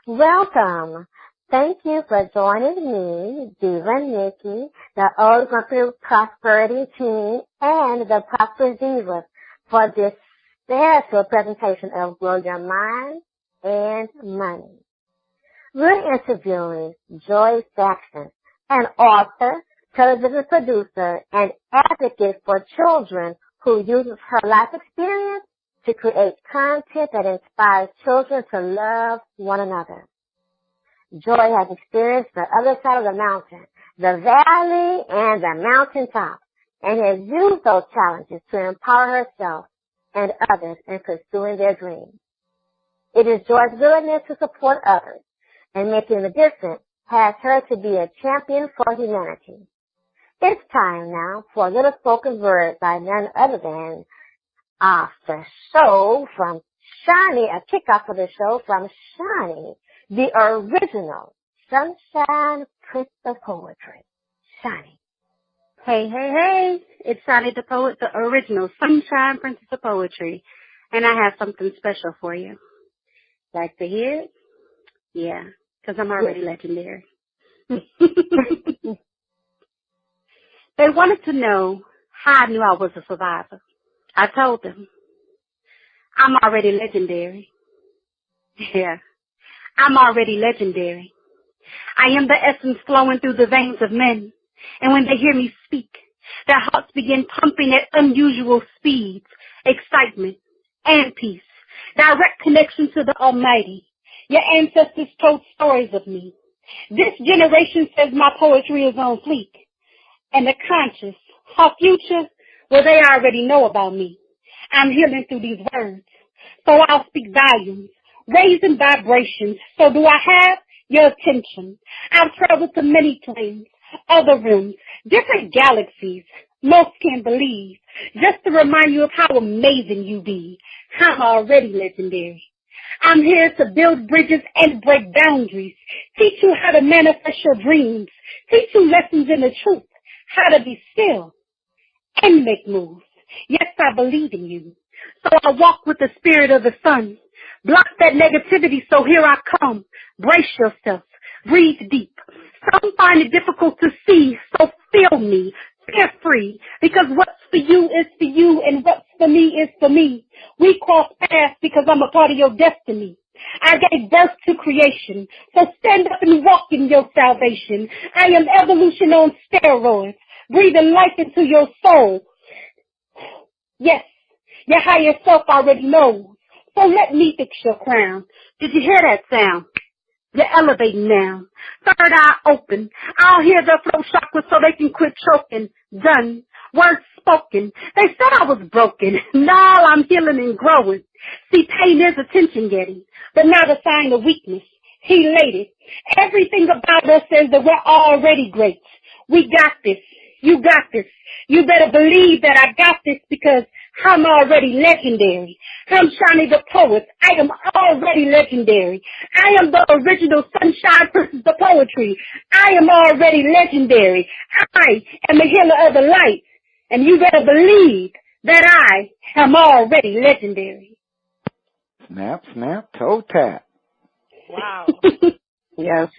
Welcome. Thank you for joining me, Diva Nikki, the Old Prosperity team, and the Prosperous Divas for this special presentation of Grow Your Mind and Money. We're interviewing Joy Saxton, an author, television producer, and advocate for children who uses her life experience to create content that inspires children to love one another. Joy has experienced the other side of the mountain, the valley and the mountaintop, and has used those challenges to empower herself and others in pursuing their dreams. It is Joy's willingness to support others and making a difference has her to be a champion for humanity. It's time now for a little spoken word by none other than the show from Shani, a kickoff of the show from Shani, the original Sunshine Prince of Poetry. Shani. Hey. It's Shani the Poet, the original Sunshine Princess of Poetry. And I have something special for you. Like to hear it? Yeah, because I'm already legendary. They wanted to know how I knew I was a survivor. I told them, I'm already legendary. Yeah, I'm already legendary. I am the essence flowing through the veins of men. And when they hear me speak, their hearts begin pumping at unusual speeds, excitement and peace, direct connection to the Almighty. Your ancestors told stories of me. This generation says my poetry is on fleek. And the conscious, our future, well, they already know about me. I'm healing through these words. So I'll speak volumes, raising vibrations. So do I have your attention? I've traveled to many planes, other rooms, different galaxies. Most can't believe. Just to remind you of how amazing you be. I'm already legendary. I'm here to build bridges and break boundaries. Teach you how to manifest your dreams. Teach you lessons in the truth. How to be still and make moves. Yes, I believe in you. So I walk with the spirit of the sun. Block that negativity, so here I come. Brace yourself. Breathe deep. Some find it difficult to see, so feel me. Fear free, because what's for you is for you, and what's for me is for me. We cross paths because I'm a part of your destiny. I gave birth to creation, so stand up and walk in your salvation. I am evolution on steroids, breathing life into your soul. Yes, your higher self already knows, so let me fix your crown. Did you hear that sound? You're elevating now. Third eye open. I'll hear the flow chakras so they can quit choking. Done. Words spoken. They said I was broken. Now I'm healing and growing. See, pain is attention getting, but not a sign of weakness. Elated. Everything about us says that we're already great. We got this. You got this. You better believe that I got this because I'm already legendary. I'm Shani the Poet. I am already legendary. I am the original Sunshine Princess of Poetry. I am already legendary. I am the healer of the light. And you better believe that I am already legendary. Snap, snap, toe tap. Wow. Yes.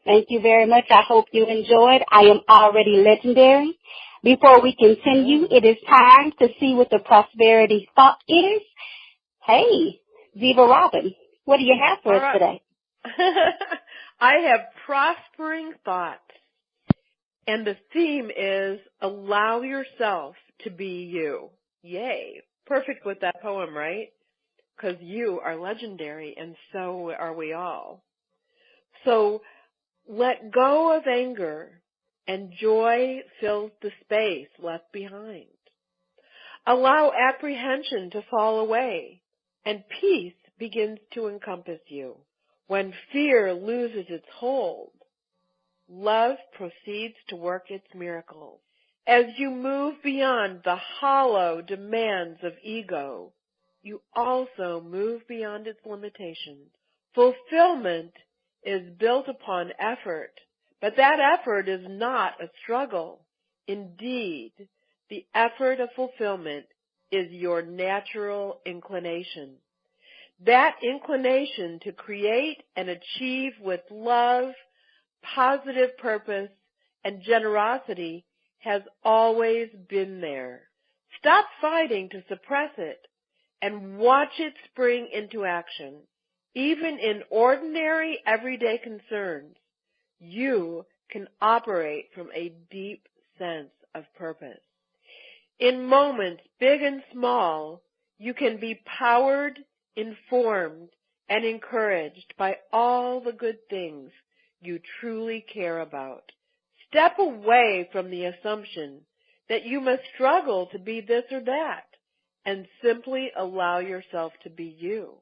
Thank you very much. I hope you enjoyed. I am already legendary. Before we continue, it is time to see what the prosperity thought is. Hey, Diva Robin, what do you have for us today? I have prospering thoughts. And the theme is allow yourself to be you. Yay. Perfect with that poem, right? Because you are legendary and so are we all. So let go of anger and joy fills the space left behind. Allow apprehension to fall away and peace begins to encompass you. When fear loses its hold, love proceeds to work its miracles. As you move beyond the hollow demands of ego, you also move beyond its limitations. Fulfillment is built upon effort, but that effort is not a struggle. Indeed, the effort of fulfillment is your natural inclination. That inclination to create and achieve with love, positive purpose, and generosity has always been there. Stop fighting to suppress it and watch it spring into action. Even in ordinary, everyday concerns, you can operate from a deep sense of purpose. In moments, big and small, you can be powered, informed, and encouraged by all the good things you truly care about. Step away from the assumption that you must struggle to be this or that, and simply allow yourself to be you.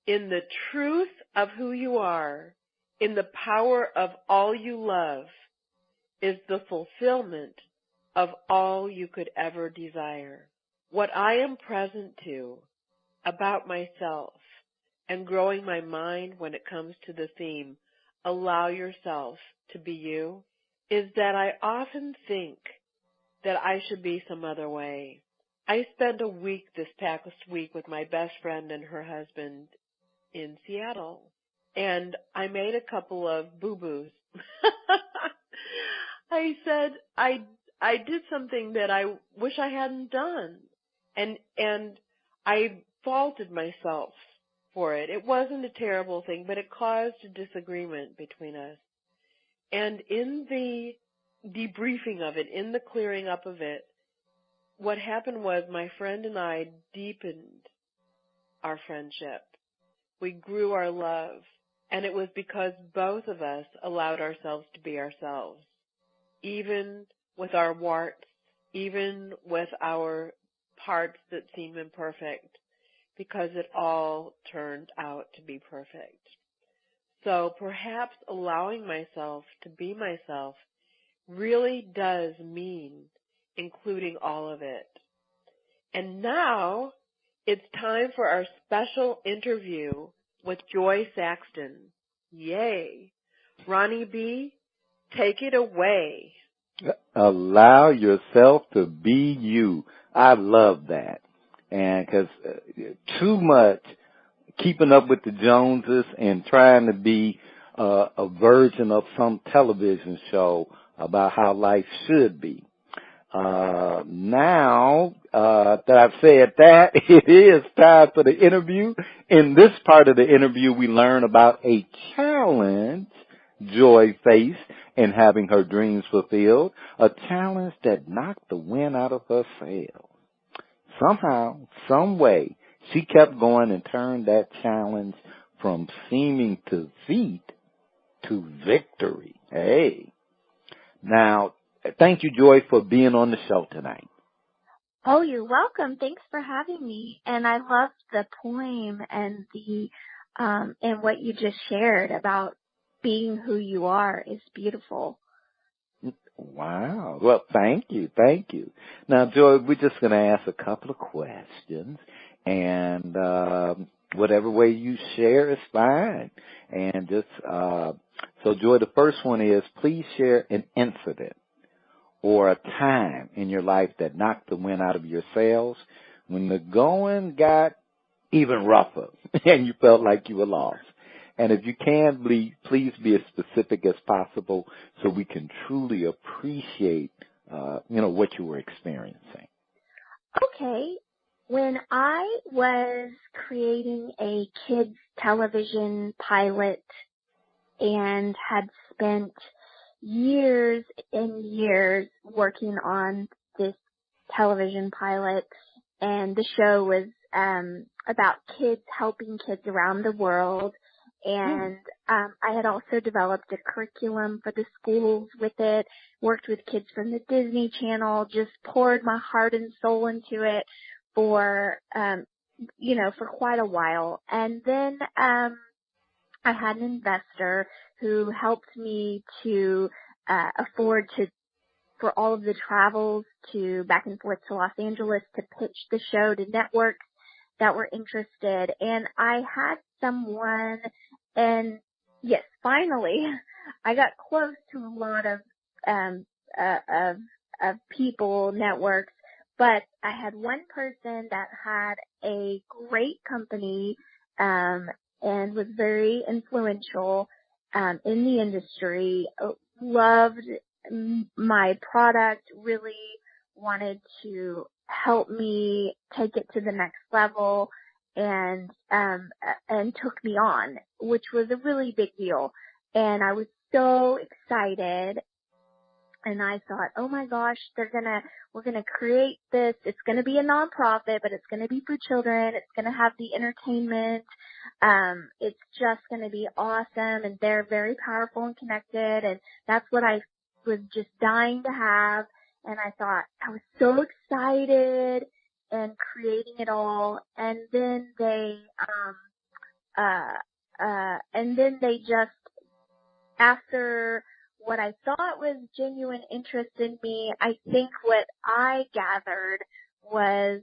In the truth of who you are, in the power of all you love, is the fulfillment of all you could ever desire. What I am present to about myself and growing my mind when it comes to the theme, allow yourself to be you, is that I often think that I should be some other way. I spent a week this past week with my best friend and her husband in Seattle, and I made a couple of boo-boos. I said I did something that I wish I hadn't done, and I faulted myself for it. It wasn't a terrible thing, but it caused a disagreement between us. And in the debriefing of it, in the clearing up of it, what happened was my friend and I deepened our friendship. We grew our love, and it was because both of us allowed ourselves to be ourselves, even with our warts, even with our parts that seem imperfect, because it all turned out to be perfect. So perhaps allowing myself to be myself really does mean including all of it. And now it's time for our special interview with Joy Saxton. Yay. Ronnie B., take it away. Allow yourself to be you. I love that. And because too much keeping up with the Joneses and trying to be a version of some television show about how life should be. Now that I've said that, it is time for the interview. In this part of the interview, we learn about a challenge Joy faced in having her dreams fulfilled, a challenge that knocked the wind out of her sails. Somehow, some way, she kept going and turned that challenge from seeming defeat to victory. Hey. Now, thank you, Joy, for being on the show tonight. Oh, you're welcome. Thanks for having me. And I loved the poem and the and what you just shared about being who you are is beautiful. Wow. Well, thank you. Thank you. Now, Joy, we're just going to ask a couple of questions, and whatever way you share is fine. And just so, Joy, the first one is, please share an incident or a time in your life that knocked the wind out of your sails when the going got even rougher and you felt like you were lost. And if you can, please be as specific as possible so we can truly appreciate, what you were experiencing. Okay. When I was creating a kids television pilot and had spent years and years working on this television pilot, and the show was about kids helping kids around the world. And I had also developed a curriculum for the schools with it, worked with kids from the Disney Channel, just poured my heart and soul into it for quite a while. And then I had an investor who helped me to afford for all of the travels back and forth to Los Angeles to pitch the show to networks that were interested. And I had someone, and yes, finally, I got close to a lot of people, networks, but I had one person that had a great company and was very influential in the industry. Loved my product, really wanted to help me take it to the next level, and took me on, which was a really big deal. And I was so excited. And I thought, oh my gosh, we're gonna create this. It's gonna be a nonprofit, but it's gonna be for children. It's gonna have the entertainment. It's just gonna be awesome. And they're very powerful and connected. And that's what I was just dying to have. And I thought, I was so excited and creating it all. And then they just, after what I thought was genuine interest in me, I think what I gathered was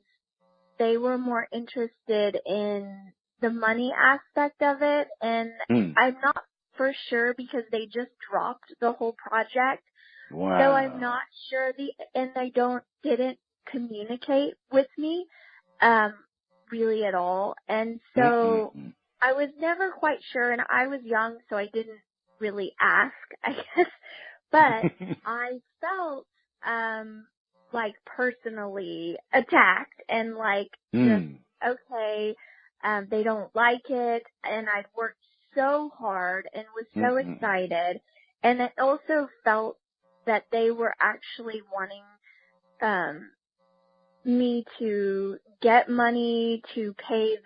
they were more interested in the money aspect of it. And I'm not for sure because they just dropped the whole project. Wow. So I'm not sure and they didn't communicate with me, really at all. And so I was never quite sure, and I was young, so I didn't really ask, I guess, but I felt, like personally attacked and like, just, okay, they don't like it, and I'd worked so hard and was so excited, and I also felt that they were actually wanting, me to get money to pay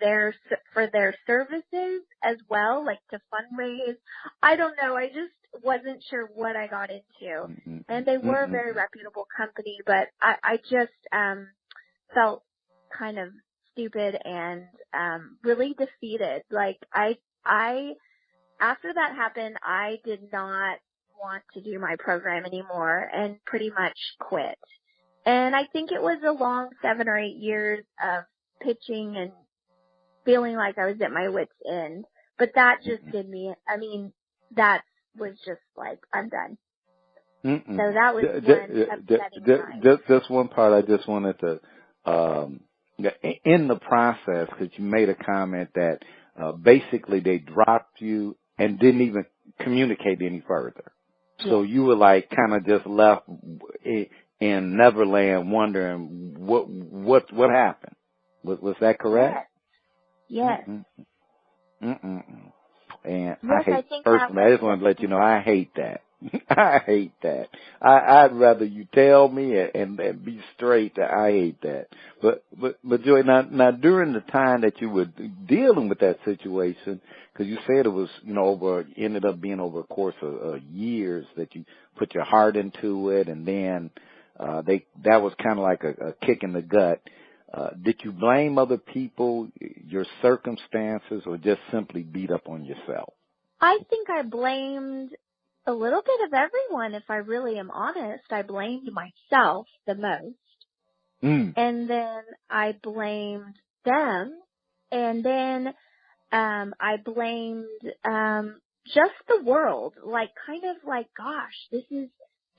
for their services as well, like to fundraise. I don't know. I just wasn't sure what I got into. And they were a very reputable company, but I just felt kind of stupid and really defeated. Like I after that happened, I did not want to do my program anymore and pretty much quit. And I think it was a long 7 or 8 years of pitching and feeling like I was at my wit's end. But that just did me, that was just like, I'm done. So that was one upsetting time. Just one part I just wanted to, in the process, because you made a comment that basically they dropped you and didn't even communicate any further. So you were like kind of just left in Neverland wondering what happened. Was that correct? Yes. And yes, I just want to let you know I hate that. I hate that. I'd rather you tell me and be straight that I hate that. But Joy, now during the time that you were dealing with that situation, because you said it was, ended up being over a course of years that you put your heart into it, and then that was kind of like a kick in the gut. Did you blame other people, your circumstances, or just simply beat up on yourself? I think I blamed a little bit of everyone. If I really am honest, I blamed myself the most. And then I blamed them. And then I blamed just the world. Like, kind of like, gosh, this is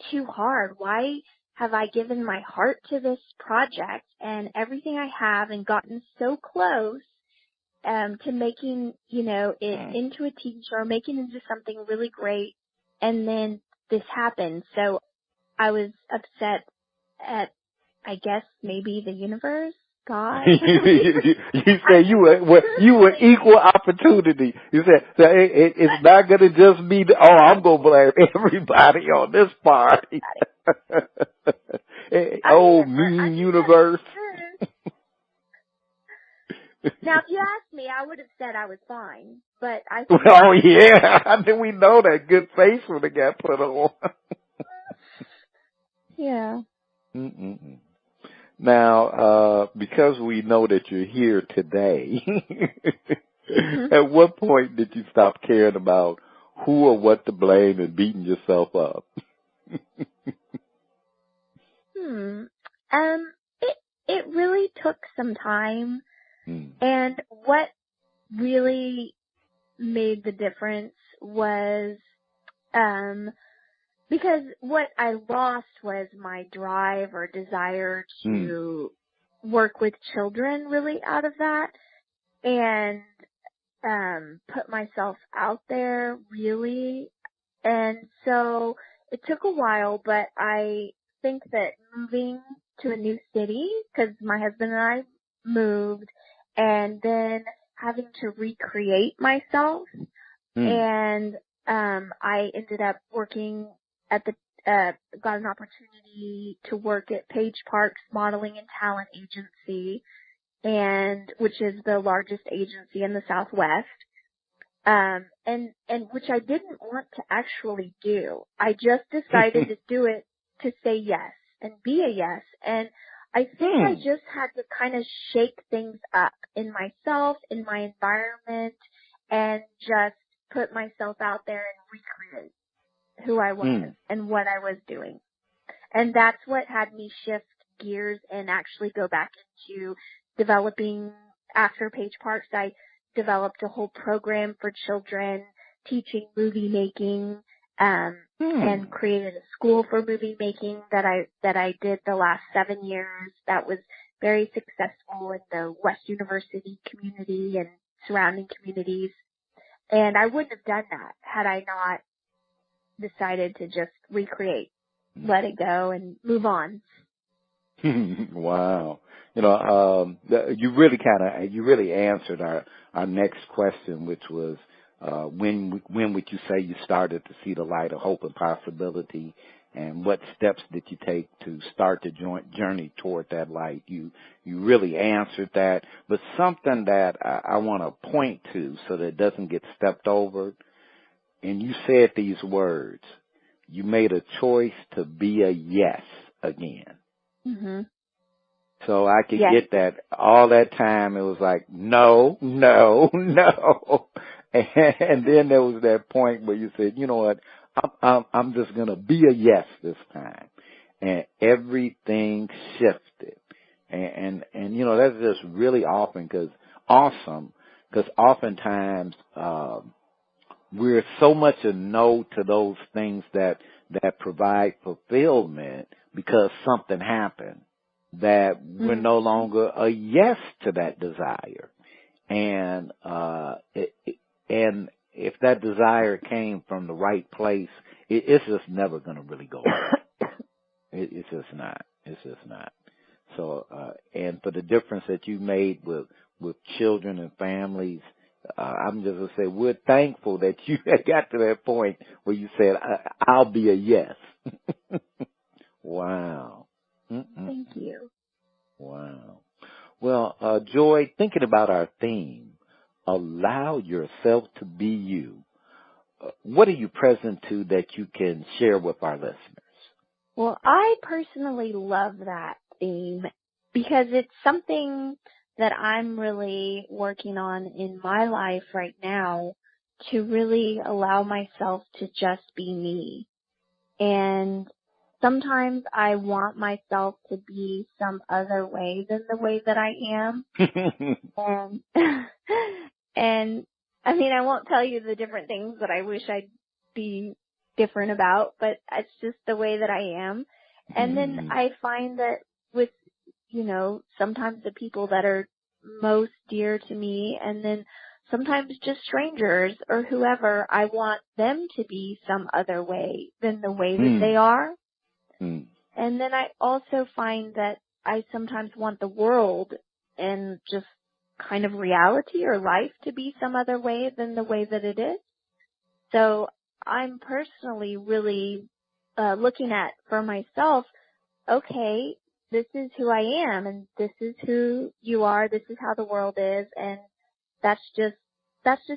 too hard. Why have I given my heart to this project and everything I have and gotten so close to making, it into a TV show, making it into something really great, and then this happened. So I was upset at, I guess, maybe the universe, God. You said you were equal opportunity. You said it's not going to just be I'm going to blame everybody on this party. Mean universe. Now, if you asked me, I would have said I was fine, but I. Oh yeah, I think we know that good face would have got put on. Yeah. Now, because we know that you're here today, at what point did you stop caring about who or what to blame and beating yourself up? It really took some time. And what really made the difference was, because what I lost was my drive or desire to work with children really out of that. And put myself out there really. And so it took a while, but I think that moving to a new city, because my husband and I moved, and then having to recreate myself, and I ended up working at got an opportunity to work at Page Park's Modeling and Talent Agency, and which is the largest agency in the Southwest. And which I didn't want to actually do. I just decided to do it to say yes and be a yes. And I think I just had to kind of shake things up in myself, in my environment, and just put myself out there and recreate who I was and what I was doing. And that's what had me shift gears and actually go back into developing after Page Parks. I developed a whole program for children teaching movie making, and created a school for movie making that I did the last 7 years. That was very successful in the West University community and surrounding communities. And I wouldn't have done that had I not decided to just recreate, let it go, and move on. Wow. You really answered our next question, which was, when would you say you started to see the light of hope and possibility, and what steps did you take to start the journey toward that light? You really answered that, but something that I want to point to so that it doesn't get stepped over, and you said these words, you made a choice to be a yes again. Mm-hmm. So I could get that all that time. It was like, no, no, no. And then there was that point where you said, you know what, I'm just going to be a yes this time. And everything shifted. And that's just really awesome because oftentimes, we're so much a no to those things that provide fulfillment because something happened, that we're no longer a yes to that desire. And and if that desire came from the right place, it's just never going to really go away. It's just not. It's just not. So, and for the difference that you made with children and families, I'm just going to say we're thankful that you got to that point where you said, I'll be a yes. Wow. Thank you. Wow. Well, Joy, thinking about our theme, allow yourself to be you, what are you present to that you can share with our listeners? Well, I personally love that theme because it's something that I'm really working on in my life right now, to really allow myself to just be me. And sometimes I want myself to be some other way than the way that I am. And I mean, I won't tell you the different things that I wish I'd be different about, but it's just the way that I am. And then I find that with, sometimes the people that are most dear to me, and then sometimes just strangers or whoever, I want them to be some other way than the way that they are. And then I also find that I sometimes want the world and just kind of reality or life to be some other way than the way that it is. So I'm personally really looking at for myself, okay, this is who I am, and this is who you are, this is how the world is, and that's just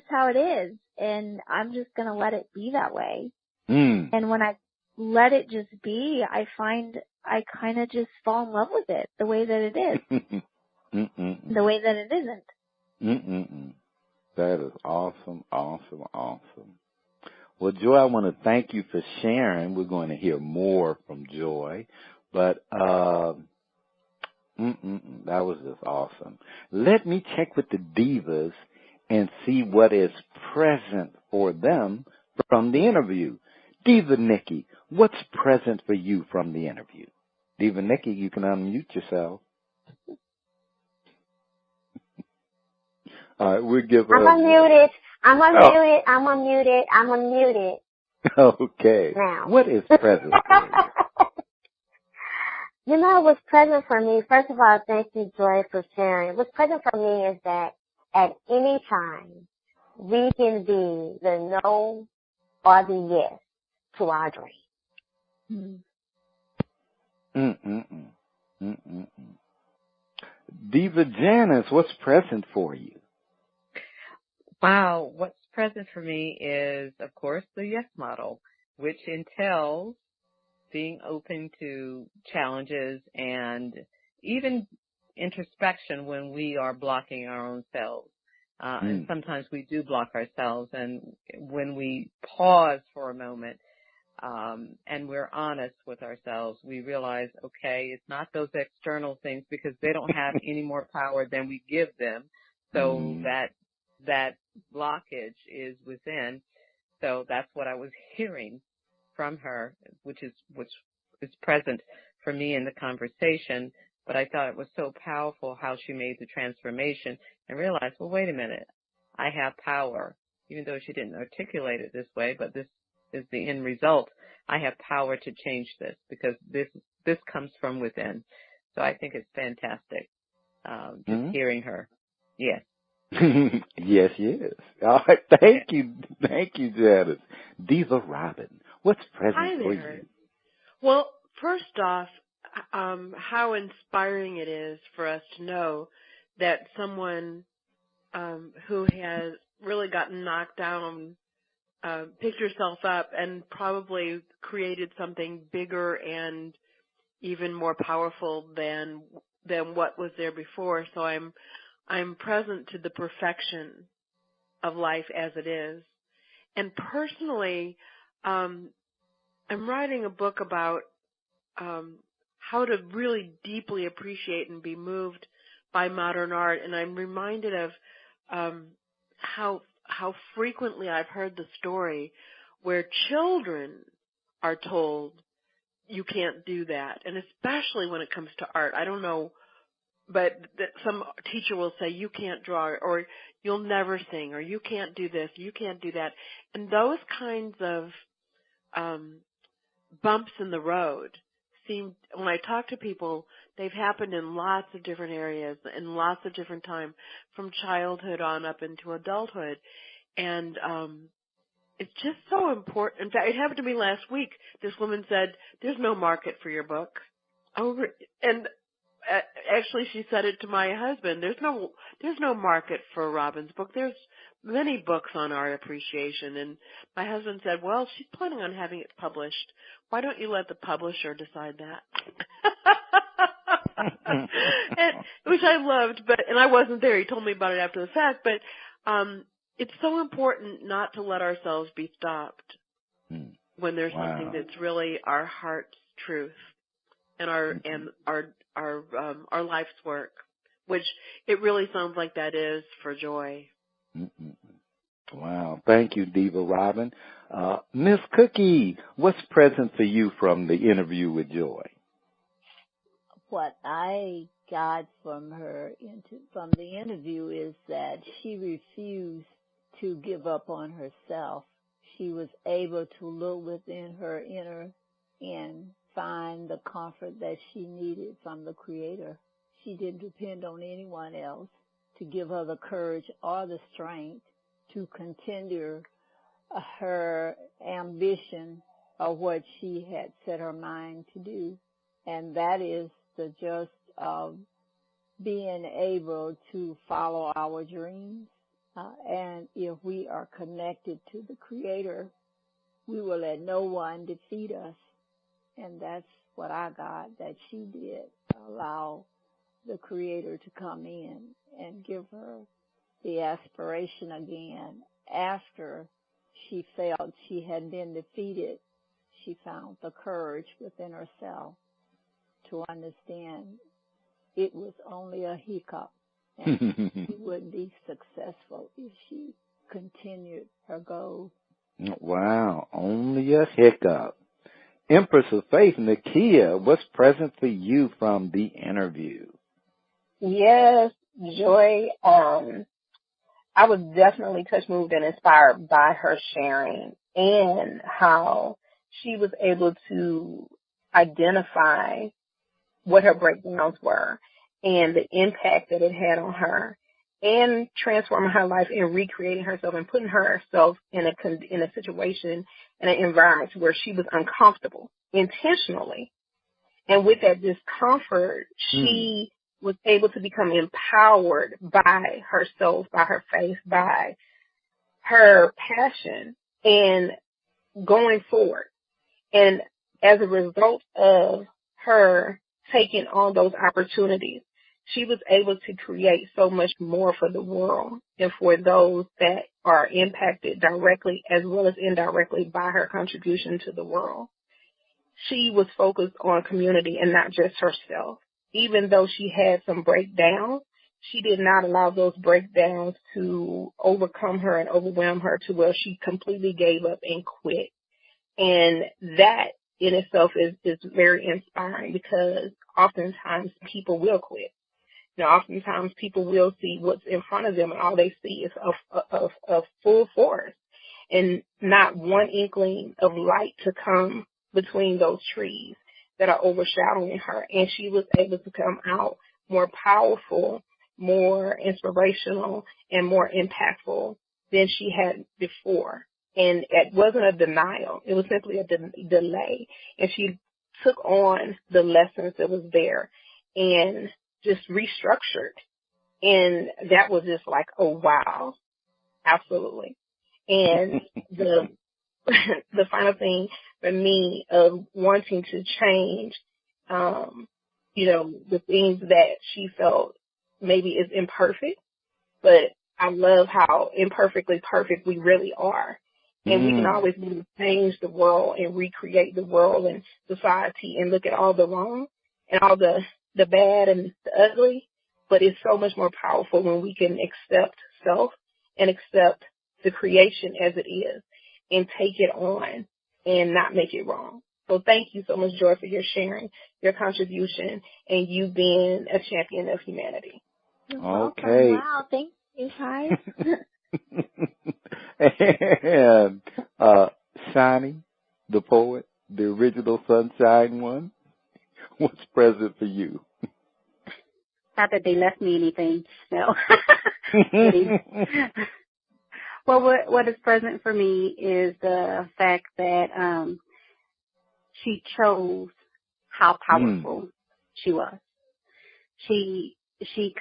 how it is, and I'm just going to let it be that way. And when I let it just be, I find I kind of just fall in love with it, the way that it is, the way that it isn't. That is awesome, awesome, awesome. Well, Joy, I want to thank you for sharing. We're going to hear more from Joy, but that was just awesome. Let me check with the Divas and see what is present for them from the interview. Diva Nikki, what's present for you from the interview? Diva Nikki, you can unmute yourself. All right, we'll give I'm her. unmuted. I'm unmuted. I'm unmuted. I'm unmuted. Okay. Now. What is present for you? You know, what's present for me, first of all, thank you, Joy, for sharing. What's present for me is that at any time, we can be the no or the yes to our dream. Diva Janice, what's present for you? Wow, what's present for me is, of course, the yes model, which entails being open to challenges and even introspection when we are blocking our own selves. And sometimes we do block ourselves, and when we pause for a moment and we're honest with ourselves, we realize, okay, it's not those external things because they don't have any more power than we give them. So that blockage is within. So that's what I was hearing from her, which is present for me in the conversation. But I thought it was so powerful how she made the transformation and realized, well, wait a minute, I have power, even though she didn't articulate it this way, but this is the end result. I have power to change this because this comes from within. So I think it's fantastic, just hearing her. Yes. Yes, yes. All right, thank you, Janice. Diva Robin, what's present for you? Well, first off, how inspiring it is for us to know that someone who has really gotten knocked down picked herself up and probably created something bigger and even more powerful than what was there before. So I'm present to the perfection of life as it is. And personally, I'm writing a book about how to really deeply appreciate and be moved by modern art. And I'm reminded of how frequently I've heard the story where children are told, you can't do that. And especially when it comes to art. I don't know, but some teacher will say, you can't draw, or you'll never sing, or you can't do this, you can't do that. And those kinds of bumps in the road when I talk to people, they've happened in lots of different areas, in lots of different time, from childhood on up into adulthood. And it's just so important. In fact, it happened to me last week. This woman said, there's no market for your book. And actually, she said it to my husband. There's no market for Robin's book. There's many books on art appreciation. And my husband said, well, she's planning on having it published. Why don't you let the publisher decide that? Which I loved, and I wasn't there. He told me about it after the fact. But it's so important not to let ourselves be stopped when there's something that's really our heart's truth and our life's work, which it really sounds like that is for Joy. Wow. Thank you, Diva Robin. Miss Cookie, what's present for you from the interview with Joy? What I got from from the interview is that she refused to give up on herself. She was able to look within her inner and find the comfort that she needed from the Creator. She didn't depend on anyone else to give her the courage or the strength to continue her ambition of what she had set her mind to do. And that is the just of being able to follow our dreams. And if we are connected to the Creator, we will let no one defeat us. And that's what I got, that she did allow the Creator to come in and give her the aspiration again. After she felt she had been defeated, she found the courage within herself to understand it was only a hiccup and she would be successful if she continued her goal. Wow, only a hiccup. Empress of Faith, Nakia, what's present for you from the interview? Yes, Joy. I was definitely touched, moved, and inspired by her sharing and how she was able to identify what her breakdowns were and the impact that it had on her, and transforming her life and recreating herself and putting herself in a situation, in an environment where she was uncomfortable intentionally. And with that discomfort, she was able to become empowered by herself, by her faith, by her passion, and going forward. And as a result of her taking on those opportunities, she was able to create so much more for the world and for those that are impacted directly as well as indirectly by her contribution to the world. She was focused on community and not just herself. Even though she had some breakdowns, she did not allow those breakdowns to overcome her and overwhelm her to where she completely gave up and quit. And that in itself is very inspiring, because oftentimes people will quit. You know, oftentimes people will see what's in front of them and all they see is a full forest and not one inkling of light to come between those trees that are overshadowing her. And she was able to come out more powerful, more inspirational, and more impactful than she had before. And it wasn't a denial. It was simply a delay. And she took on the lessons that was there and just restructured. And that was just like, oh, wow, absolutely. And the final thing for me of wanting to change, the things that she felt maybe is imperfect, but I love how imperfectly perfect we really are. And we can always change the world and recreate the world and society and look at all the wrong and all the bad and the ugly. But it's so much more powerful when we can accept self and accept the creation as it is and take it on and not make it wrong. So thank you so much, Joy, for your sharing, your contribution, and you being a champion of humanity. You're Okay. welcome. Wow, thank you, guys. And Shani, the poet, the original Sunshine one, what's present for you? Not that they left me anything. No. Well, what is present for me is the fact that she chose how powerful she was. She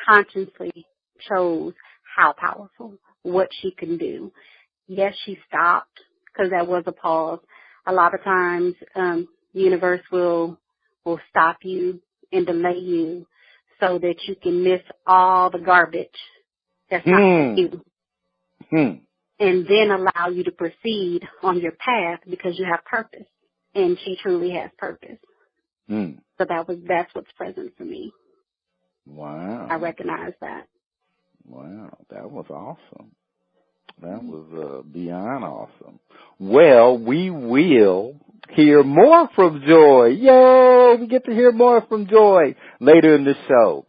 consciously chose how powerful, what she can do. Yes, she stopped because that was a pause. A lot of times, the universe will stop you and delay you so that you can miss all the garbage that's not for you. And then allow you to proceed on your path because you have purpose. And she truly has purpose. So that's what's present for me. Wow. I recognize that. Wow, that was awesome. That was beyond awesome. Well, we will hear more from Joy. Yay! We get to hear more from Joy later in the show.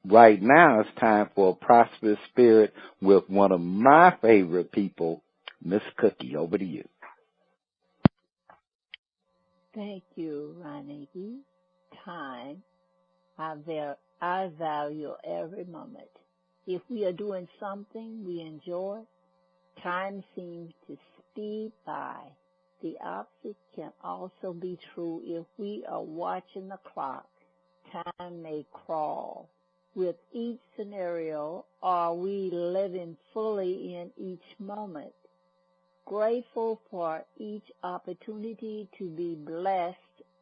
Right now, it's time for a prosperous spirit with one of my favorite people, Miss Cookie. Over to you. Thank you, Raniki. Time. I value every moment. If we are doing something we enjoy, time seems to speed by. The opposite can also be true if we are watching the clock. Time may crawl. With each scenario, are we living fully in each moment? Grateful for each opportunity to be blessed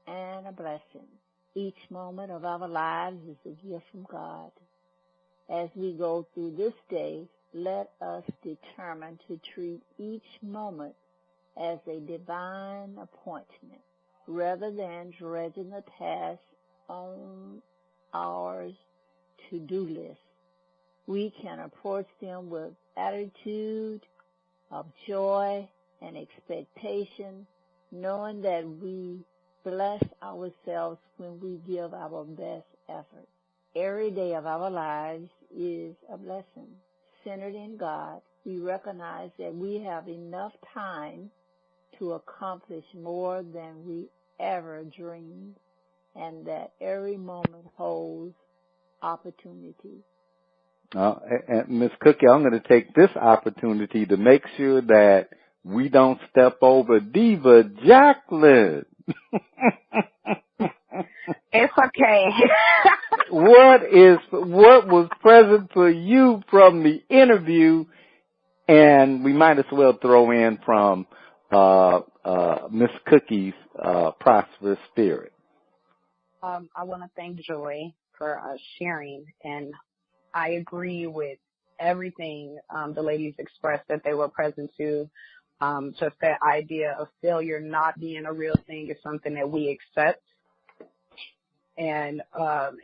and a blessing. Each moment of our lives is a gift from God. As we go through this day, let us determine to treat each moment as a divine appointment, rather than dredging the task on our to-do list. We can approach them with attitude of joy and expectation, knowing that we bless ourselves when we give our best effort. Every day of our lives is a blessing, centered in God, we recognize that we have enough time to accomplish more than we ever dreamed, and that every moment holds opportunity. And Ms. Cookie, I'm going to take this opportunity to make sure that we don't step over Diva Jacqueline. It's okay. What was present for you from the interview, and we might as well throw in from Miss Cookie's Prosperous Spirit. I want to thank Joy for sharing, and I agree with everything the ladies expressed that they were present to. Just that idea of failure not being a real thing is something that we accept. And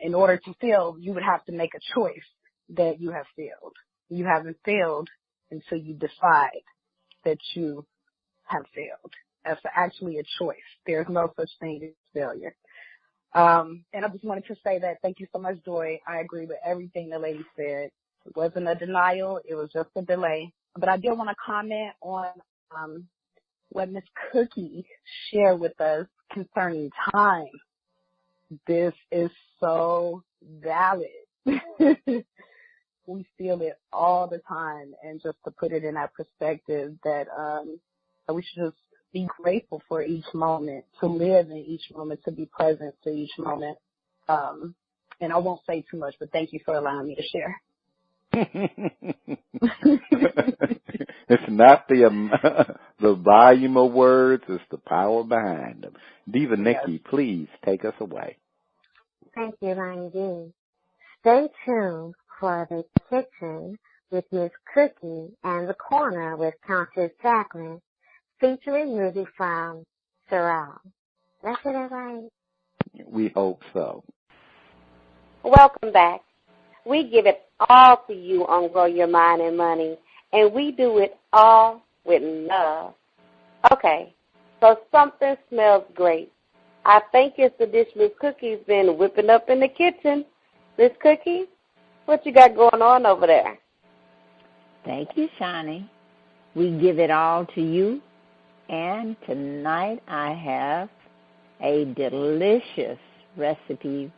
in order to fail, you would have to make a choice that you have failed. You haven't failed until you decide that you have failed. That's actually a choice. There's no such thing as failure. And I just wanted to say that thank you so much, Joy. I agree with everything the lady said. It wasn't a denial. It was just a delay. But I did want to comment on what Miss Cookie shared with us concerning time. This is so valid. We feel it all the time. And just to put it in that perspective that we should just be grateful for each moment, to live in each moment, to be present to each moment. And I won't say too much, but thank you for allowing me to share. It's not the volume of words, it's the power behind them. Diva Nikki, please take us away. Thank you, Lonnie D. Stay tuned for The Kitchen with Miss Cookie and The Corner with Countess Jacqueline, featuring music from Sorrel. That's it, everybody. We hope so. Welcome back. We give it all to you on Grow Your Mind and Money, and we do it all with love. Okay, so something smells great. I think it's the dish Miss Cookie's been whipping up in the kitchen. Miss Cookie, what you got going on over there? Thank you, Shani. We give it all to you, and tonight I have a delicious recipe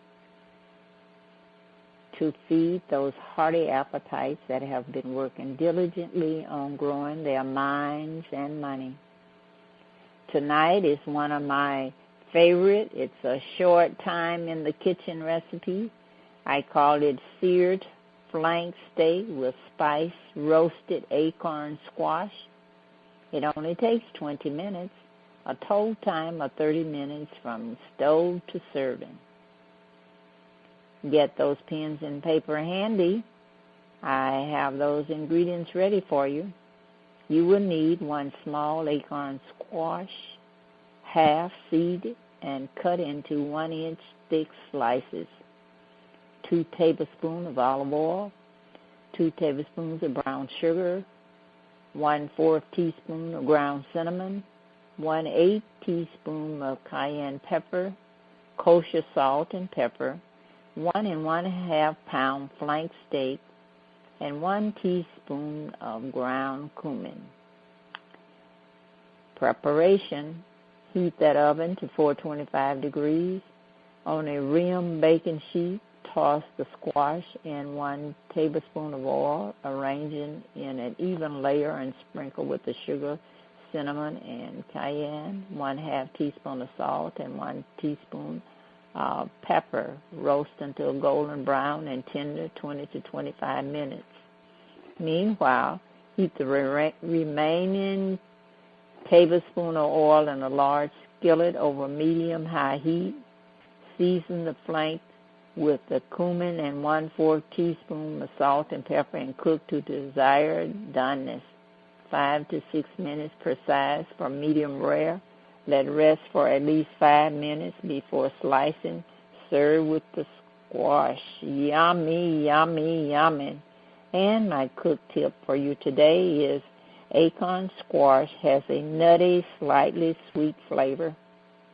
to feed those hearty appetites that have been working diligently on growing their minds and money. Tonight is one of my favorite. It's a short time in the kitchen recipe. I call it seared flank steak with spiced roasted acorn squash. It only takes 20 minutes, a total time of 30 minutes from stove to serving. Get those pens and paper handy. I have those ingredients ready for you. You will need 1 small acorn squash, half seeded and cut into 1-inch thick slices, 2 tablespoons of olive oil, 2 tablespoons of brown sugar, 1/4 teaspoon of ground cinnamon, 1/8 teaspoon of cayenne pepper, kosher salt and pepper, 1 1/2 pound flank steak, and 1 teaspoon of ground cumin. Preparation: heat that oven to 425 degrees. On a rim baking sheet, toss the squash in 1 tablespoon of oil, arranging in an even layer and sprinkle with the sugar, cinnamon, and cayenne, 1/2 teaspoon of salt, and 1 teaspoon of pepper. Roast until golden brown and tender, 20 to 25 minutes. Meanwhile, heat the remaining tablespoon of oil in a large skillet over medium-high heat. Season the flank with the cumin and 1/4 teaspoon of salt and pepper and cook to desired doneness, 5 to 6 minutes per size for medium rare. Let rest for at least 5 minutes before slicing. Serve with the squash. Yummy, yummy, yummy. And my cook tip for you today is acorn squash has a nutty, slightly sweet flavor,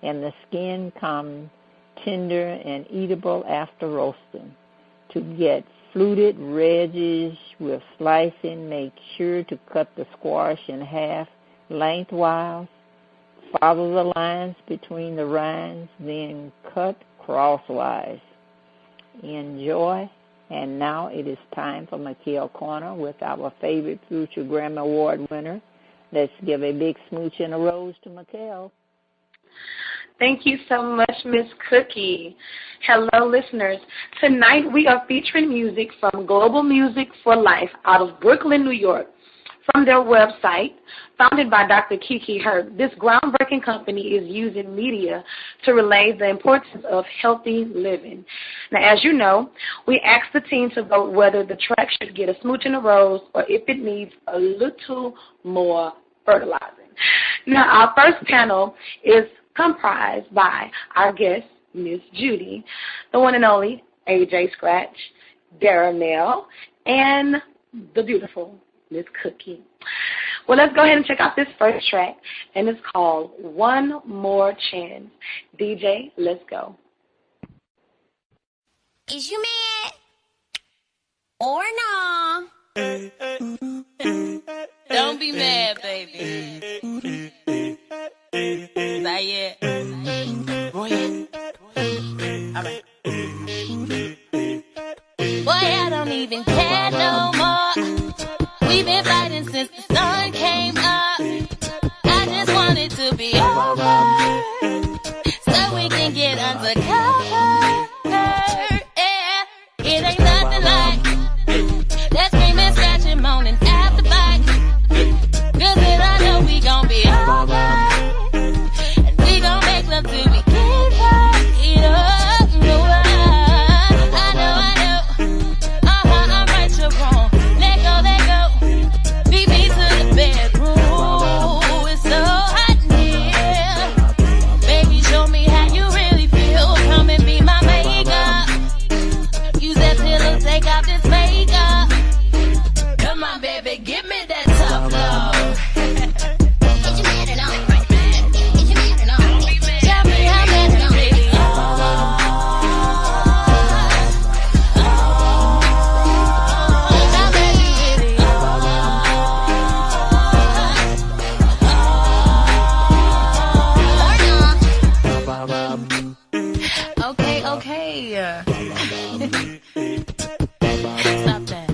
and the skin comes tender and eatable after roasting. To get fluted wedges with slicing. Make sure to cut the squash in half lengthwise. Follow the lines between the rinds, then cut crosswise. Enjoy. And now it is time for McKeel Corner with our favorite future Grammy Award winner. Let's give a big smooch and a rose to McKeel. Thank you so much, Miss Cookie. Hello, listeners. Tonight we are featuring music from Global Music for Life out of Brooklyn, New York. From their website, founded by Dr. Kiki Hurt, this groundbreaking company is using media to relay the importance of healthy living. Now, as you know, we asked the team to vote whether the track should get a smooch and a rose or if it needs a little more fertilizing. Now, our first panel is comprised by our guest, Miss Judy, the one and only AJ Scratch, Daramel, and the beautiful Miss Cookie. Well, let's go ahead and check out this first track, and it's called One More Chance. DJ, let's go. Is you mad or no? Don't be mad, baby. Not yet. Boy, I don't even care no more. We've been fighting since the sun came up. I just want it to be over so we can get undercover. Yeah, it ain't nothing like that screaming, scratching, moaning after fight. Cause then I know we gon' be alright, and we gon' make love till we get right. I know. I'm right, you're wrong. Let go. Beat me to the bedroom. It's so hot in here. Baby, show me how you really feel. Come and be my makeup. Use that pillow, take off this makeup. Come on, baby, give me that tough love. Is you mad or not? Is you mad or not? Tell me how mad you really are. How mad you really are. Okay. Stop that.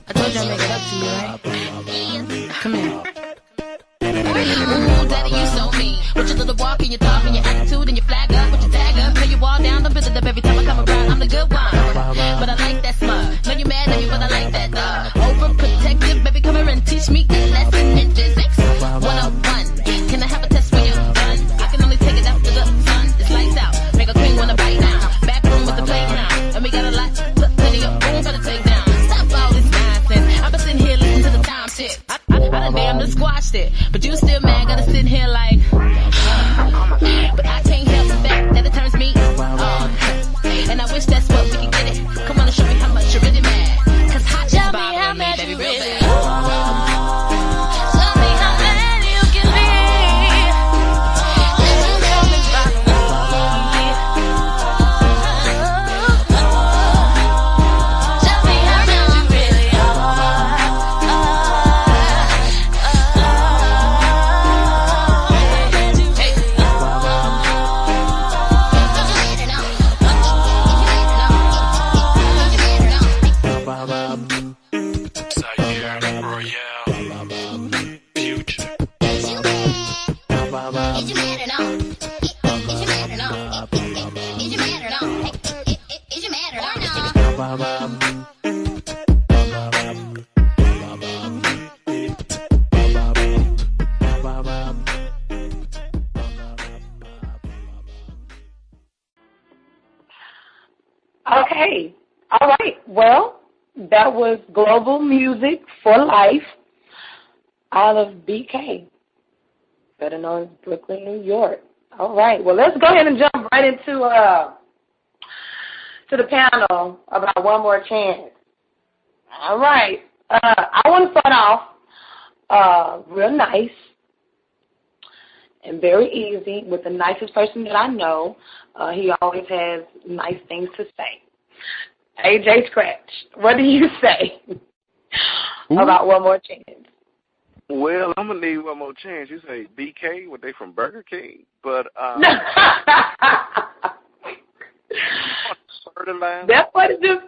I told you I'd make it up to you, right? Come here. Ooh, daddy, you so mean. With your little walk and your talk and your attitude and your flag up, with your tag up, play your wall down, don't build it up every time I come around. I'm the good one, but I like that smug. Know you mad at me, but I like that overprotective, baby, come here and teach me a lesson in physics 101. Can I have a test when you're done? I can only take it after the sun. It's lights out, make a queen wanna bite now. Back room with the playground, and we got a lot, plenty of room for the take down. Stop all this nonsense. I've been sitting here listening to the time shit. I done damn to squashed it, but you still mad, gotta sit here like, but I can't help the fact that it turns me on. And I wish that's what we could get it. Come on and show me how much you're really mad. Cause hot just bothering me, baby, real bad. Show me how mad you can be. Let you know me bother me. Show me how mad you really are. Okay. All right. Well, that was Global Music for Life out of BK, better known as Brooklyn, New York. All right. Well, let's go ahead and jump right into to the panel about One More Chance. All right. I want to start off real nice and very easy with the nicest person that I know. He always has nice things to say. AJ Scratch, what do you say about One More Chance? Well, I'm going to need one more chance. You say BK, were they from Burger King? But, fertilizer? That's what it is.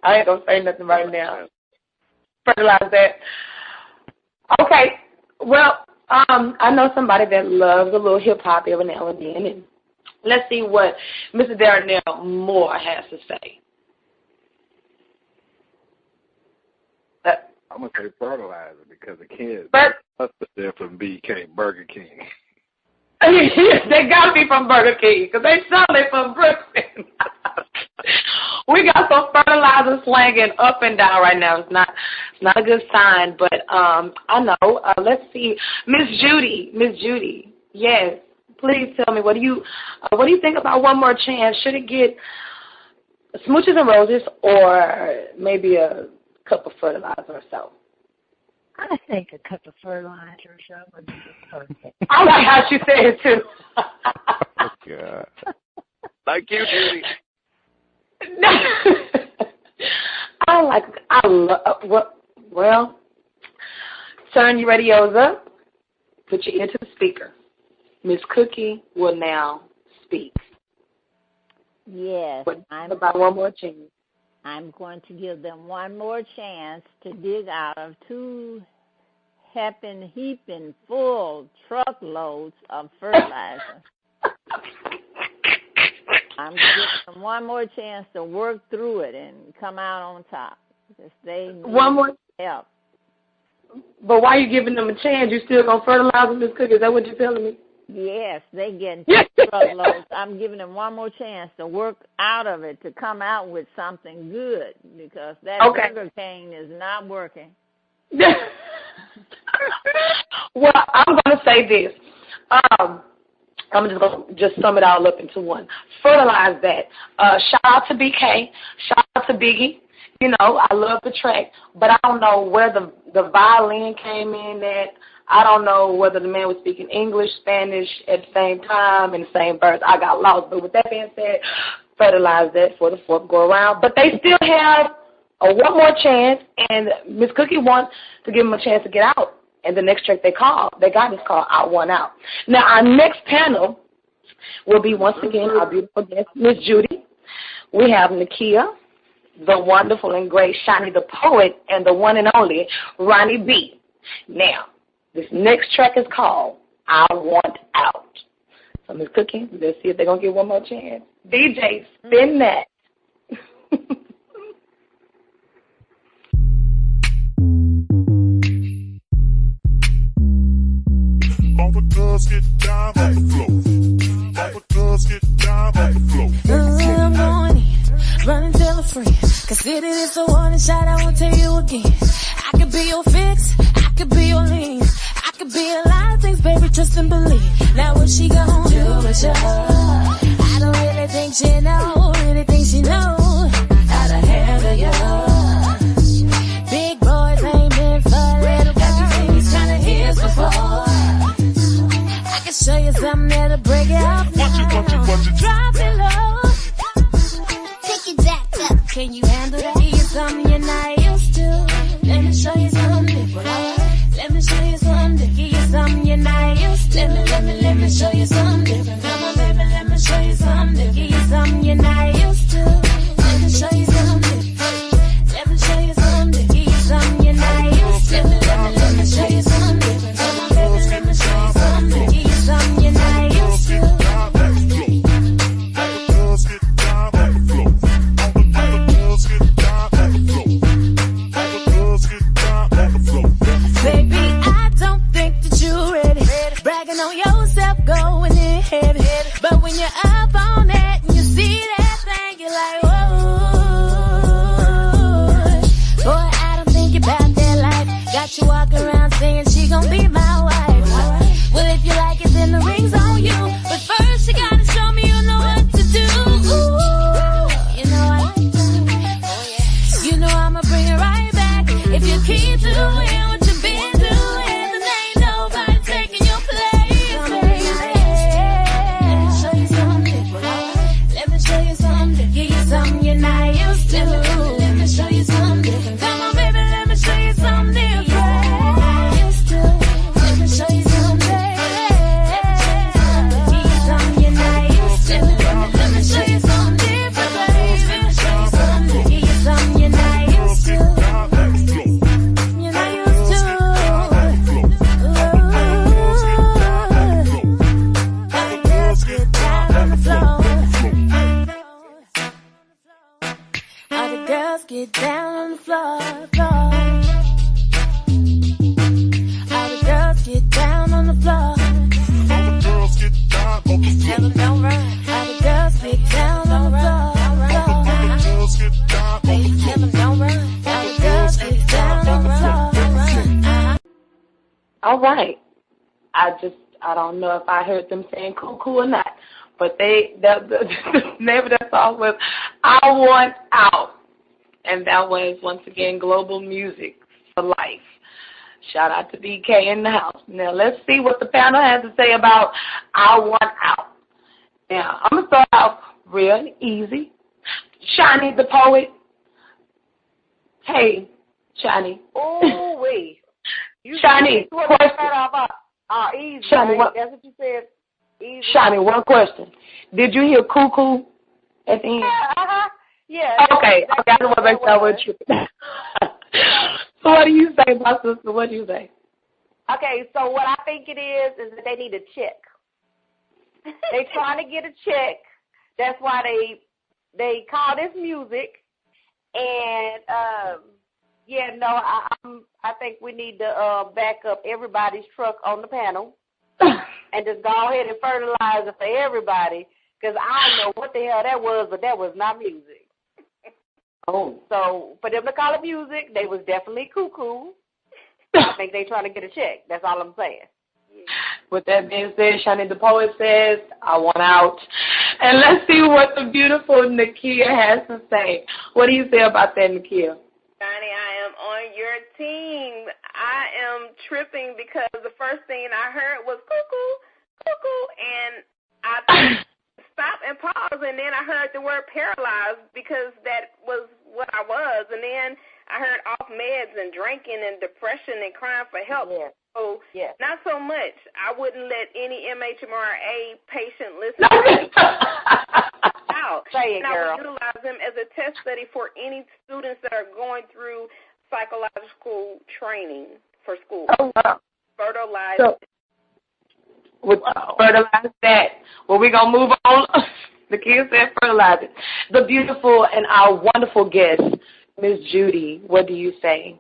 I ain't going to say nothing right now. Fertilize that. Okay. Well, I know somebody that loves a little hip-hop every now and then. And let's see what Mr. Darnell Moore has to say. I'm going to say fertilizer because the kids must have been from BK, Burger King. They got to be from Burger King because they certainly from Brooklyn. We got some fertilizer slanging up and down right now. It's not a good sign, but I know. Let's see. Miss Judy, yes, please tell me, what do you think about One More Chance? Should it get smooches and roses or maybe a cup of fertilizer or so? I think a cup of fertilizer or so would be perfect. I like how she said it too. Oh, God. Like you, Judy. Well, turn your radios up, put your ear to the speaker. Miss Cookie will now speak. Yes. About One More Chance. I'm going to give them one more chance to dig out of 2 heaping full truckloads of fertilizer. I'm giving them one more chance to work through it and come out on top. Because they need one more help. But why are you giving them a chance? You still gonna fertilize them, Miss Cookie? Is that what you're telling me? Yes, they getting truckloads. I'm giving them one more chance to work out of it, to come out with something good, because that Burger King is not working. Well, I'm going to say this. I'm just going to sum it all up into one. Fertilize that. Shout out to BK. Shout out to Biggie. You know, I love the track, but I don't know where the violin came in at. I don't know whether the man was speaking English, Spanish at the same time in the same verse. I got lost. But with that being said, fertilize that for the 4th go around. But they still have one more chance, and Miss Cookie wants to give them a chance to get out. And the next track they got is called Out One Out. Now, our next panel will be, once again, our beautiful guest, Miss Judy. We have Nakia, the wonderful and great Shani the Poet, and the one and only Ronnie B. Now, this next track is called I Want Out. So, Miss Cookie, let's see if they're going to get one more chance. DJ, spin that. All the girls get down on the floor. All the girls get down on the floor. I'm going in, running till I'm free. Consider this a warning shot, I won't tell you again. I could be your fix, I could be your lean. I could be a lot of things, baby, trust and believe. Now what she gon' do with you? I don't really think she know, really think she know how to handle you. Big boys ain't meant for little girls. Have you seen these kind of hits before? I can show you something that'll break it up now. Watch it. Drop it low. Pick it back up. Can you handle that? Give you something you're not used to. Let me show you something different. Let me show you something. Give you something you're not used to. Let me show you something different. Come on, baby, let me show you something. Give you something you're not used to. Let me show you something different. Let me show you something. Give you something you're not used to. Let me show you something different. Come on, baby, let me show you something. Give you something you're not used to. On yourself going in heavy, but when you're up on that and you see that thing, you're like, whoa. Boy, I don't think about that life. Got you walking around saying she gon' be my wife. Well, if you like it, then the ring's on you. But first, you gotta show me you know what to do. You know I like that. You know I'ma bring it right back. If you keep doing what you've been doing, then ain't nobody taking your place. Let me show you something. All right. I don't know if I heard them saying cuckoo or not, but the name of that song was I Want Out. And that was, once again, Global Music for Life. Shout out to BK in the house. Now, let's see what the panel has to say about I Want Out. Now, I'm going to start off real easy. Shani the poet. Hey, Shani. Oh, wait. Shani, question. Easy, Shani, right? That's what you said. Easy. Shani, one question. Did you hear cuckoo at the end? Yeah. Okay, I just want to make sure I wasn't tripping. So what do you say, my sister? What do you say? Okay, so what I think it is that they need a check. They trying to get a check. That's why they call this music. And I think we need to back up everybody's truck on the panel and just go ahead and fertilize it for everybody, because I don't know what the hell that was, but that was not music. Oh. So for them to call it music, they was definitely cuckoo. I think they trying to get a check. That's all I'm saying. With that being said, Shani the poet says, I want out. And let's see what the beautiful Nakia has to say. What do you say about that, Nakia? Johnny, I am on your team. I am tripping because the first thing I heard was cuckoo, cuckoo, and I stopped and paused, and then I heard the word paralyzed because that was what I was, and then I heard off meds and drinking and depression and crying for help. Yeah. So yeah. Not so much. I wouldn't let any MHMRA patient listen to me out. Say it, and girl. I would utilize them as a test study for any students that are going through psychological training for school. Oh, wow. Fertilize. So, fertilize that. Well, we're going to move on. The kids said fertilize it. The beautiful and our wonderful guest, Miss Judy, what do you say?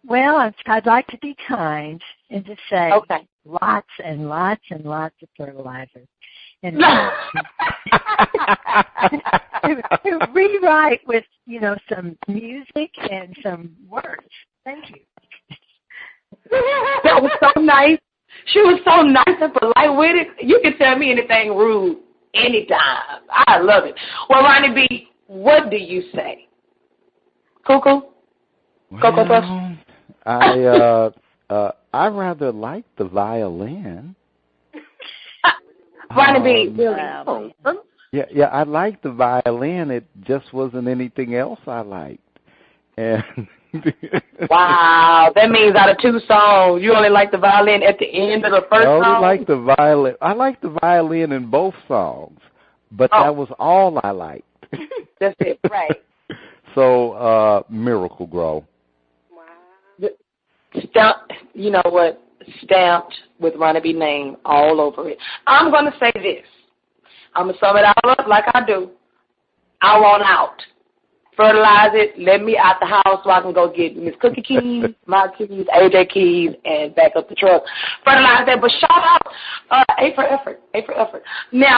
Well, I'd like to be kind and just say lots and lots and lots of fertilizer. And to rewrite with, some music and some words. Thank you. That was so nice. She was so nice and polite with it. You can tell me anything rude anytime. I love it. Well, Ronnie B., what do you say? Cuckoo? Cocoa Puffs? I rather like the violin. Ronnie B. Yeah, I liked the violin. It just wasn't anything else I liked. And wow, that means out of 2 songs, you only like the violin at the end of the first song? I like the violin. I like the violin in both songs, but that was all I liked. That's it, right. So, Miracle Grow. Wow. Stamped, you know what? Stamped with Ronnie B. name all over it. I'm going to say this. I'm going to sum it all up like I do. I want out. Fertilize it. Let me out the house so I can go get Miss Cookie keys, my keys, AJ keys, and back up the truck. Fertilize that. But shout out, A for effort. A for effort. Now,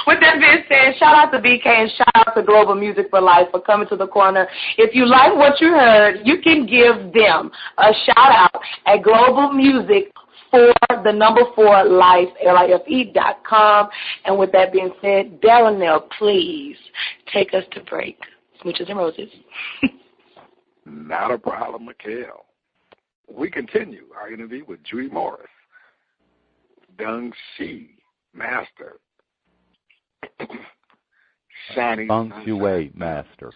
with that being said, shout out to BK and shout out to Global Music for Life for coming to the corner. If you like what you heard, you can give them a shout out at Global Music for the number 4 life, life.com. And with that being said, Darnell, please take us to break. Smooches and roses. Not a problem, Mikhail. We continue our interview with Judy Morris, Dung Shi, Master, Shani. Feng Shui Master.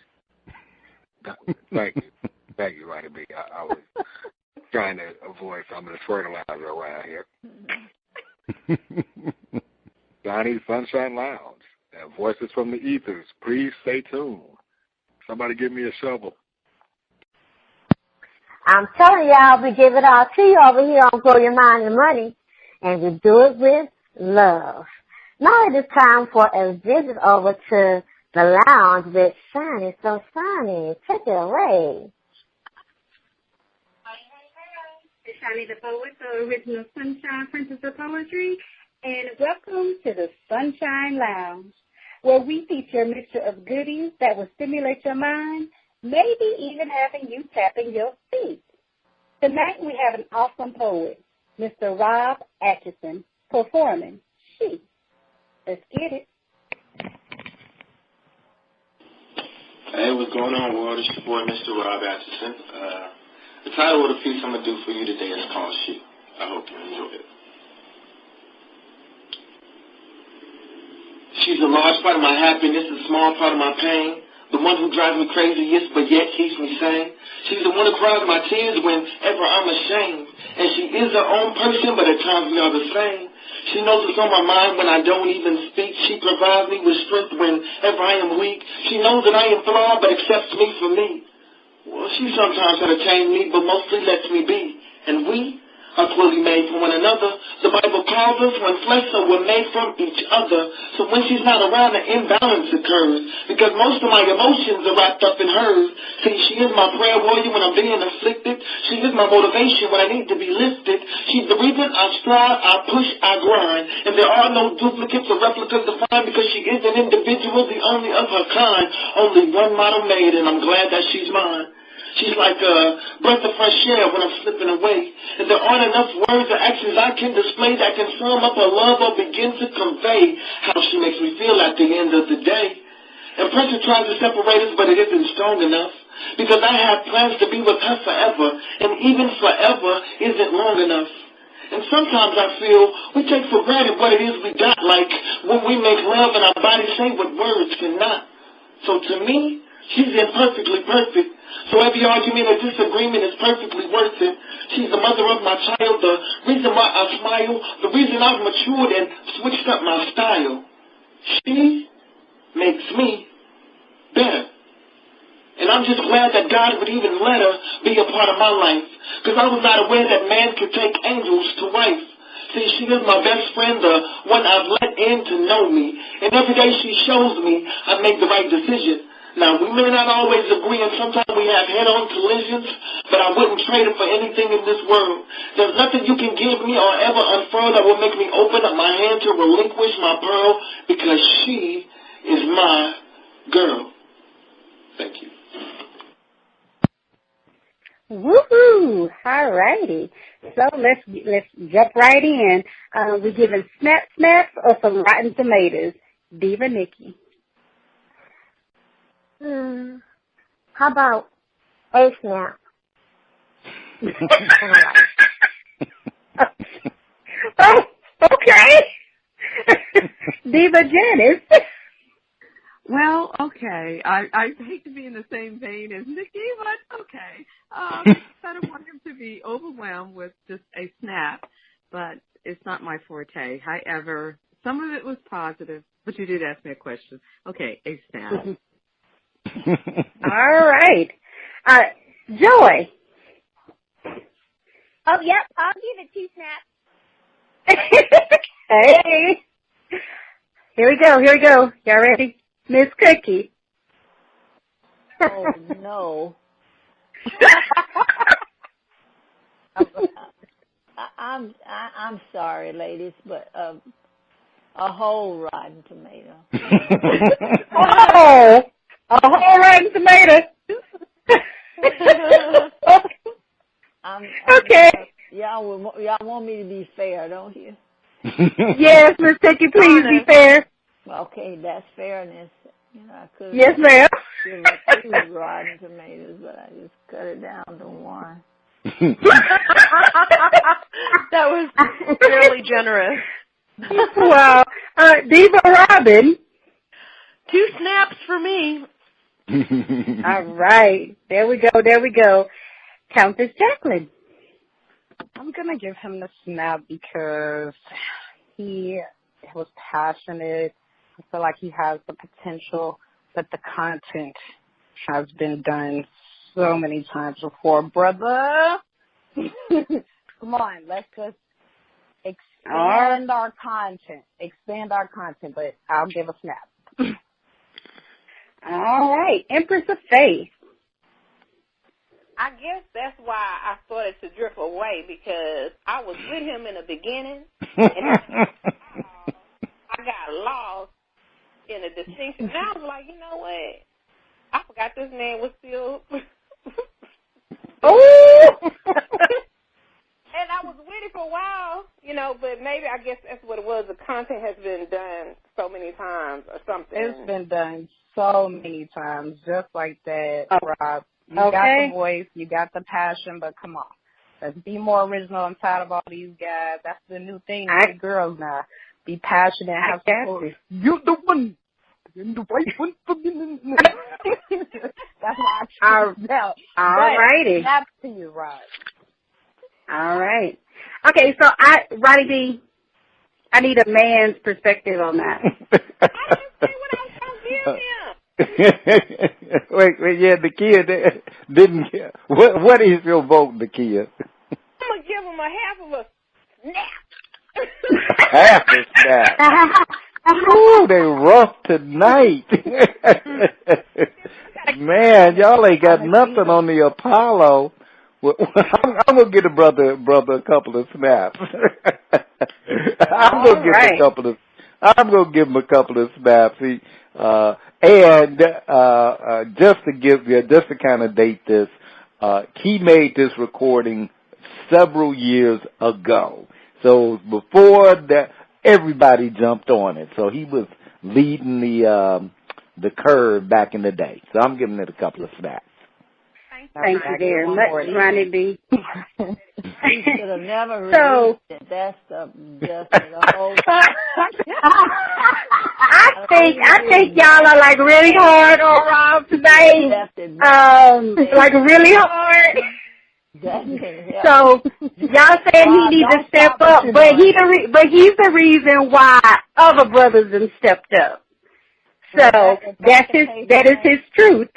Thank you, Ronnie B. I was trying to avoid some of the fertilizer around here. Johnny's Sunshine Lounge. And voices from the ethers. Please stay tuned. Somebody give me a shovel. I'm telling y'all, we give it all to you over here on Grow Your Mind and Money, and we do it with love. Now it is time for a visit over to the lounge with Shani. So Shani, take it away. It's Shani the Poet, the original Sunshine Princess of Poetry, and welcome to the Sunshine Lounge, where we feature a mixture of goodies that will stimulate your mind, maybe even having you tapping your feet. Tonight we have an awesome poet, Mr. Rob Atchison, performing She. Let's get it. Hey, what's going on, world? It's your boy, Mr. Rob Atchison. The title of the piece I'm going to do for you today is called She. I hope you enjoy it. She's a large part of my happiness, a small part of my pain. The one who drives me crazy, yes, but yet keeps me sane. She's the one who cries my tears whenever I'm ashamed. And she is her own person, but at times we are the same. She knows what's on my mind when I don't even speak. She provides me with strength whenever I am weak. She knows that I am flawed, but accepts me for me. Well, she sometimes entertains me, but mostly lets me be. And we are clearly made from one another. The Bible calls us when flesh, so we're made from each other. So when she's not around, an imbalance occurs, because most of my emotions are wrapped up in hers. See, she is my prayer warrior when I'm being afflicted. She is my motivation when I need to be lifted. She's the reason I strive, I push, I grind. And there are no duplicates or replicas to find, because she is an individual, the only of her kind. Only one model made, and I'm glad that she's mine. She's like a breath of fresh air when I'm slipping away. And there aren't enough words or actions I can display that can sum up her love or begin to convey how she makes me feel at the end of the day. And pressure tries to separate us, but it isn't strong enough. Because I have plans to be with her forever. And even forever isn't long enough. And sometimes I feel we take for granted what it is we got, like when we make love and our bodies say what words cannot. So to me, she's imperfectly perfect. So every argument or disagreement is perfectly worth it. She's the mother of my child, the reason why I smile, the reason I've matured and switched up my style. She makes me better. And I'm just glad that God would even let her be a part of my life, because I was not aware that man could take angels to wife. See, she is my best friend, the one I've let in to know me. And every day she shows me I make the right decision. Now, we may not always agree, and sometimes we have head-on collisions, but I wouldn't trade it for anything in this world. There's nothing you can give me or ever unfurl that will make me open up my hand to relinquish my pearl, because she is my girl. Thank you. Woohoo! All righty. So let's jump right in. We're giving snaps or some rotten tomatoes. Diva Nikki. How about a snap? Oh, okay. Diva Janice. Well, okay. I hate to be in the same vein as Nikki, but okay. I don't want him to be overwhelmed with just a snap, but it's not my forte. However, some of it was positive, but you did ask me a question. Okay, a snap. All right. Joy. Oh, yep, I'll give it 2 snaps. Hey. Here we go. Y'all ready? Miss Cookie. Oh, no. I'm sorry, ladies, but a whole rotten tomato. Oh, a whole rotten tomato. Okay. Y'all want me to be fair, don't you? Yes, Miss Cookie, please be fair. Okay, that's fairness. You know, I could. Yes, ma'am. Give her 2 rotten tomatoes, but I just cut it down to 1. That was fairly generous. Wow. Diva Robin. 2 snaps for me. All right. There we go. Countess Jacqueline. I'm going to give him the snap because he was passionate. I feel like he has the potential, but the content has been done so many times before, brother. Come on, let's just expand our content, but I'll give a snap. All right, Empress of Faith. I guess that's why I started to drift away, because I was with him in the beginning, and I got lost in a distinction. And I was like, you know what? I forgot this man was still. Oh! No, but maybe I guess that's what it was. The content has been done so many times or something. It's been done so many times, just like that, Rob. You Okay. got the voice, you got the passion, but come on. Let's be more original. I'm tired of all these guys. That's the new thing with the girls now. Be passionate, have support. You're the one. You're the right one for me. That's why I choose that. All righty. That's to you, Rob. All right. Okay, so Roddy B, I need a man's perspective on that. I didn't say what I was going to give him. Wait, yeah, Nakia didn't. What is your vote, Nakia? I'm going to give him a half of a snap. Half a snap. Ooh, they rough tonight. Man, y'all ain't got nothing on the Apollo. Well, I'm gonna get a brother a couple of snaps. I'm gonna give him a couple of snaps. Just to kind of date this, he made this recording several years ago. So before that, everybody jumped on it. So he was leading the curve back in the day. So I'm giving it a couple of snaps. Thank you very much, Ronnie B. He should have never released it. That's the whole. I think y'all are like really hard on Rob tonight. Like really hard. So y'all saying he needs to step up, but he's the reason why other brothers have stepped up. So that is his truth.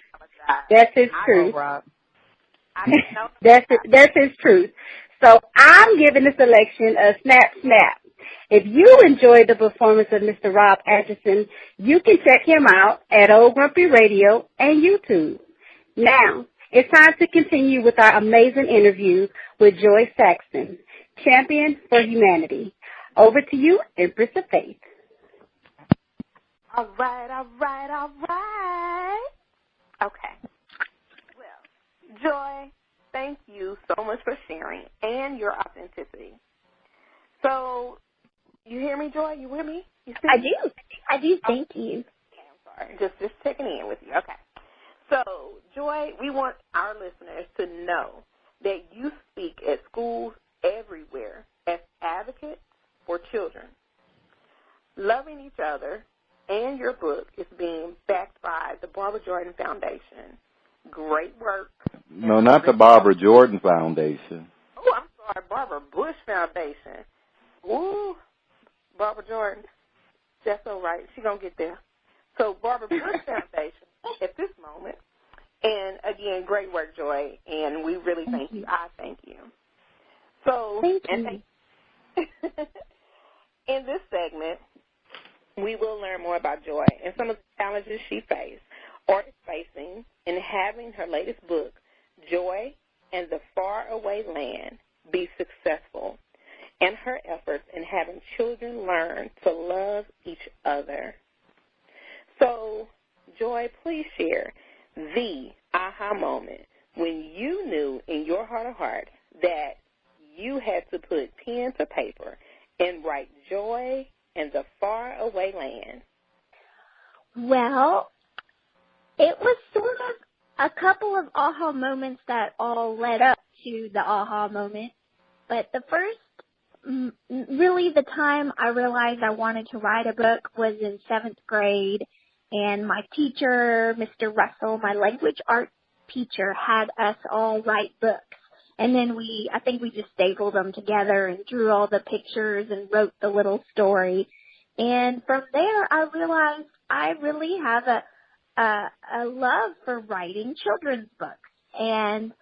That's his truth. That's his truth. So I'm giving the selection a snap, snap. If you enjoyed the performance of Mr. Rob Atchison, you can check him out at Old Grumpy Radio and YouTube. Now, it's time to continue with our amazing interview with Joy Saxton, Champion for Humanity. Over to you, Empress of Faith. All right. Okay. Well, Joy, thank you so much for sharing and your authenticity. So, you hear me, Joy? You hear me? You see me? I do. Thank you. Okay, I'm sorry. Just checking in with you. Okay. So, Joy, we want our listeners to know that you speak at schools everywhere as advocates for children. Loving each other and your book is being backed by the Barbara Jordan Foundation. Great work. No, not the Barbara Jordan Foundation. Oh, I'm sorry, Barbara Bush Foundation. Ooh, Barbara Jordan. That's all right. She's going to get there. So, Barbara Bush Foundation at this moment. And, again, great work, Joy, and we really thank you. I thank you. So, thank you. In this segment, we will learn more about Joy and some of the challenges she faced or is facing in having her latest book, Joy and the Faraway Land, be successful, and her efforts in having children learn to love each other. So, Joy, please share the aha moment when you knew in your heart of hearts that you had to put pen to paper and write Joy and the Faraway Land. Well, it was sort of a couple of aha moments that all led up to the aha moment. But the first, really the time I realized I wanted to write a book was in 7th grade. And my teacher, Mr. Russell, my language arts teacher, had us all write books. And then I think we just stapled them together and drew all the pictures and wrote the little story. And from there, I realized I really have a love for writing children's books. And,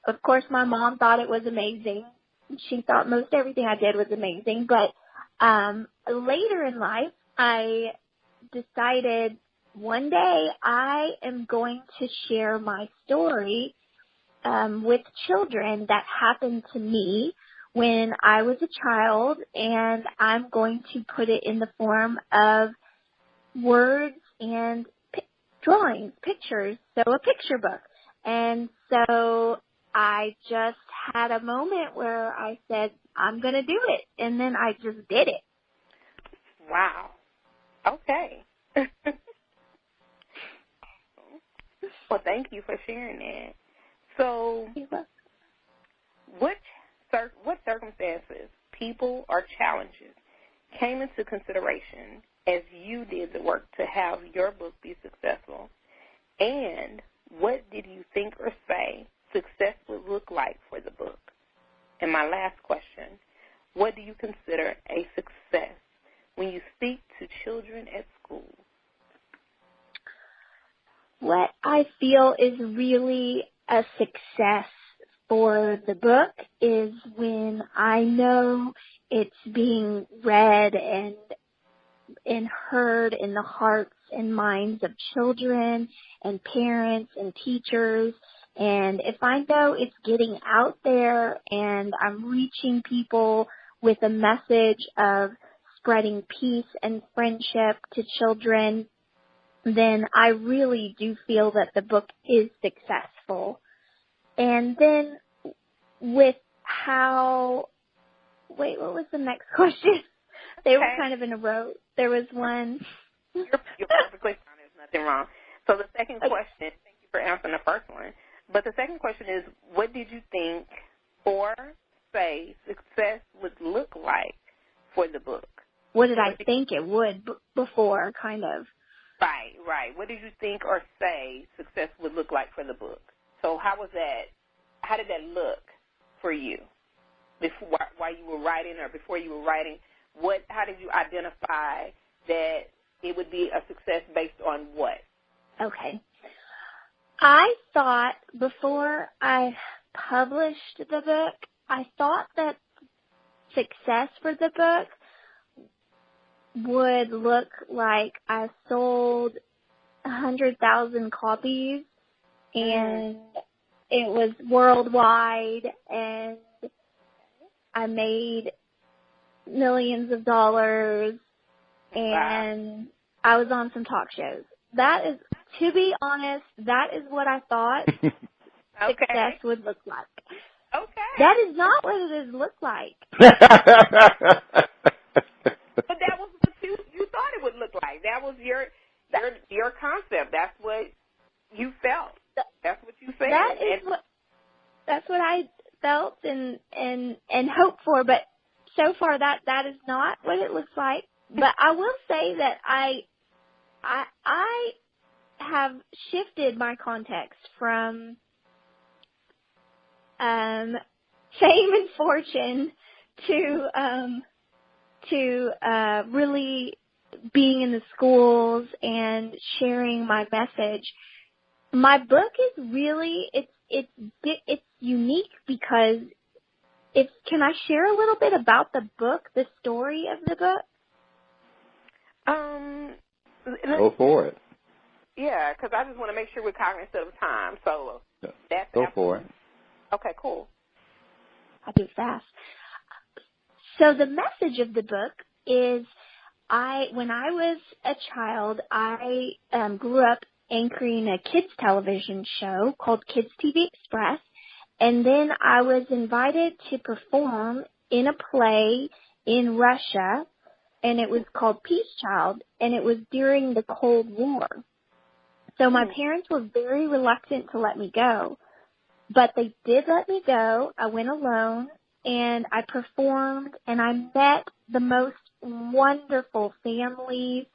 of course, my mom thought it was amazing. She thought most everything I did was amazing. But later in life, I decided one day I am going to share my story with children that happened to me when I was a child, and I'm going to put it in the form of words and drawings, pictures, so a picture book. And so I just had a moment where I said, I'm going to do it. And then I just did it. Wow. Okay. Well, thank you for sharing that. So, what circumstances, people, or challenges came into consideration as you did the work to have your book be successful? And what did you think or say success would look like for the book? And my last question, what do you consider a success when you speak to children at school? What I feel is really a success for the book is when I know it's being read and heard in the hearts and minds of children and parents and teachers. And if I know it's getting out there and I'm reaching people with a message of spreading peace and friendship to children, then I really do feel that the book is successful. And then with what was the next question? They were kind of in a row. There was one. You're perfectly fine. There's nothing wrong. So the second question, thank you for answering the first one, but the second question is, what did you think or say success would look like for the book? What did I think it would before, kind of? Right. What did you think or say success would look like for the book? So how was that? How did that look for you before, while you were writing, or before you were writing? How did you identify that it would be a success based on what? Okay. I thought before I published the book, I thought that success for the book would look like I sold 100,000 copies and it was worldwide and I made millions of dollars and I was on some talk shows. That is, to be honest, that is what I thought success would look like. Okay. That is not what it has looked like. But that was what you thought it would look like. That was your concept. That's what you felt. That's what you said. That's what I felt and hoped for. But so far, that is not what it looks like. But I will say that I have shifted my context from fame and fortune to really being in the schools and sharing my message. My book is really it's unique because can I share a little bit about the book, the story of the book? Go for it. Yeah, because I just want to make sure we're cognizant of time. So that's go for it. Okay, cool. I'll do it fast. So the message of the book is when I was a child, I grew up anchoring a kids television show called Kids TV Express, and then I was invited to perform in a play in Russia, and it was called Peace Child, and it was during the Cold War. So my parents were very reluctant to let me go, but they did let me go. I went alone, and I performed, and I met the most wonderful families,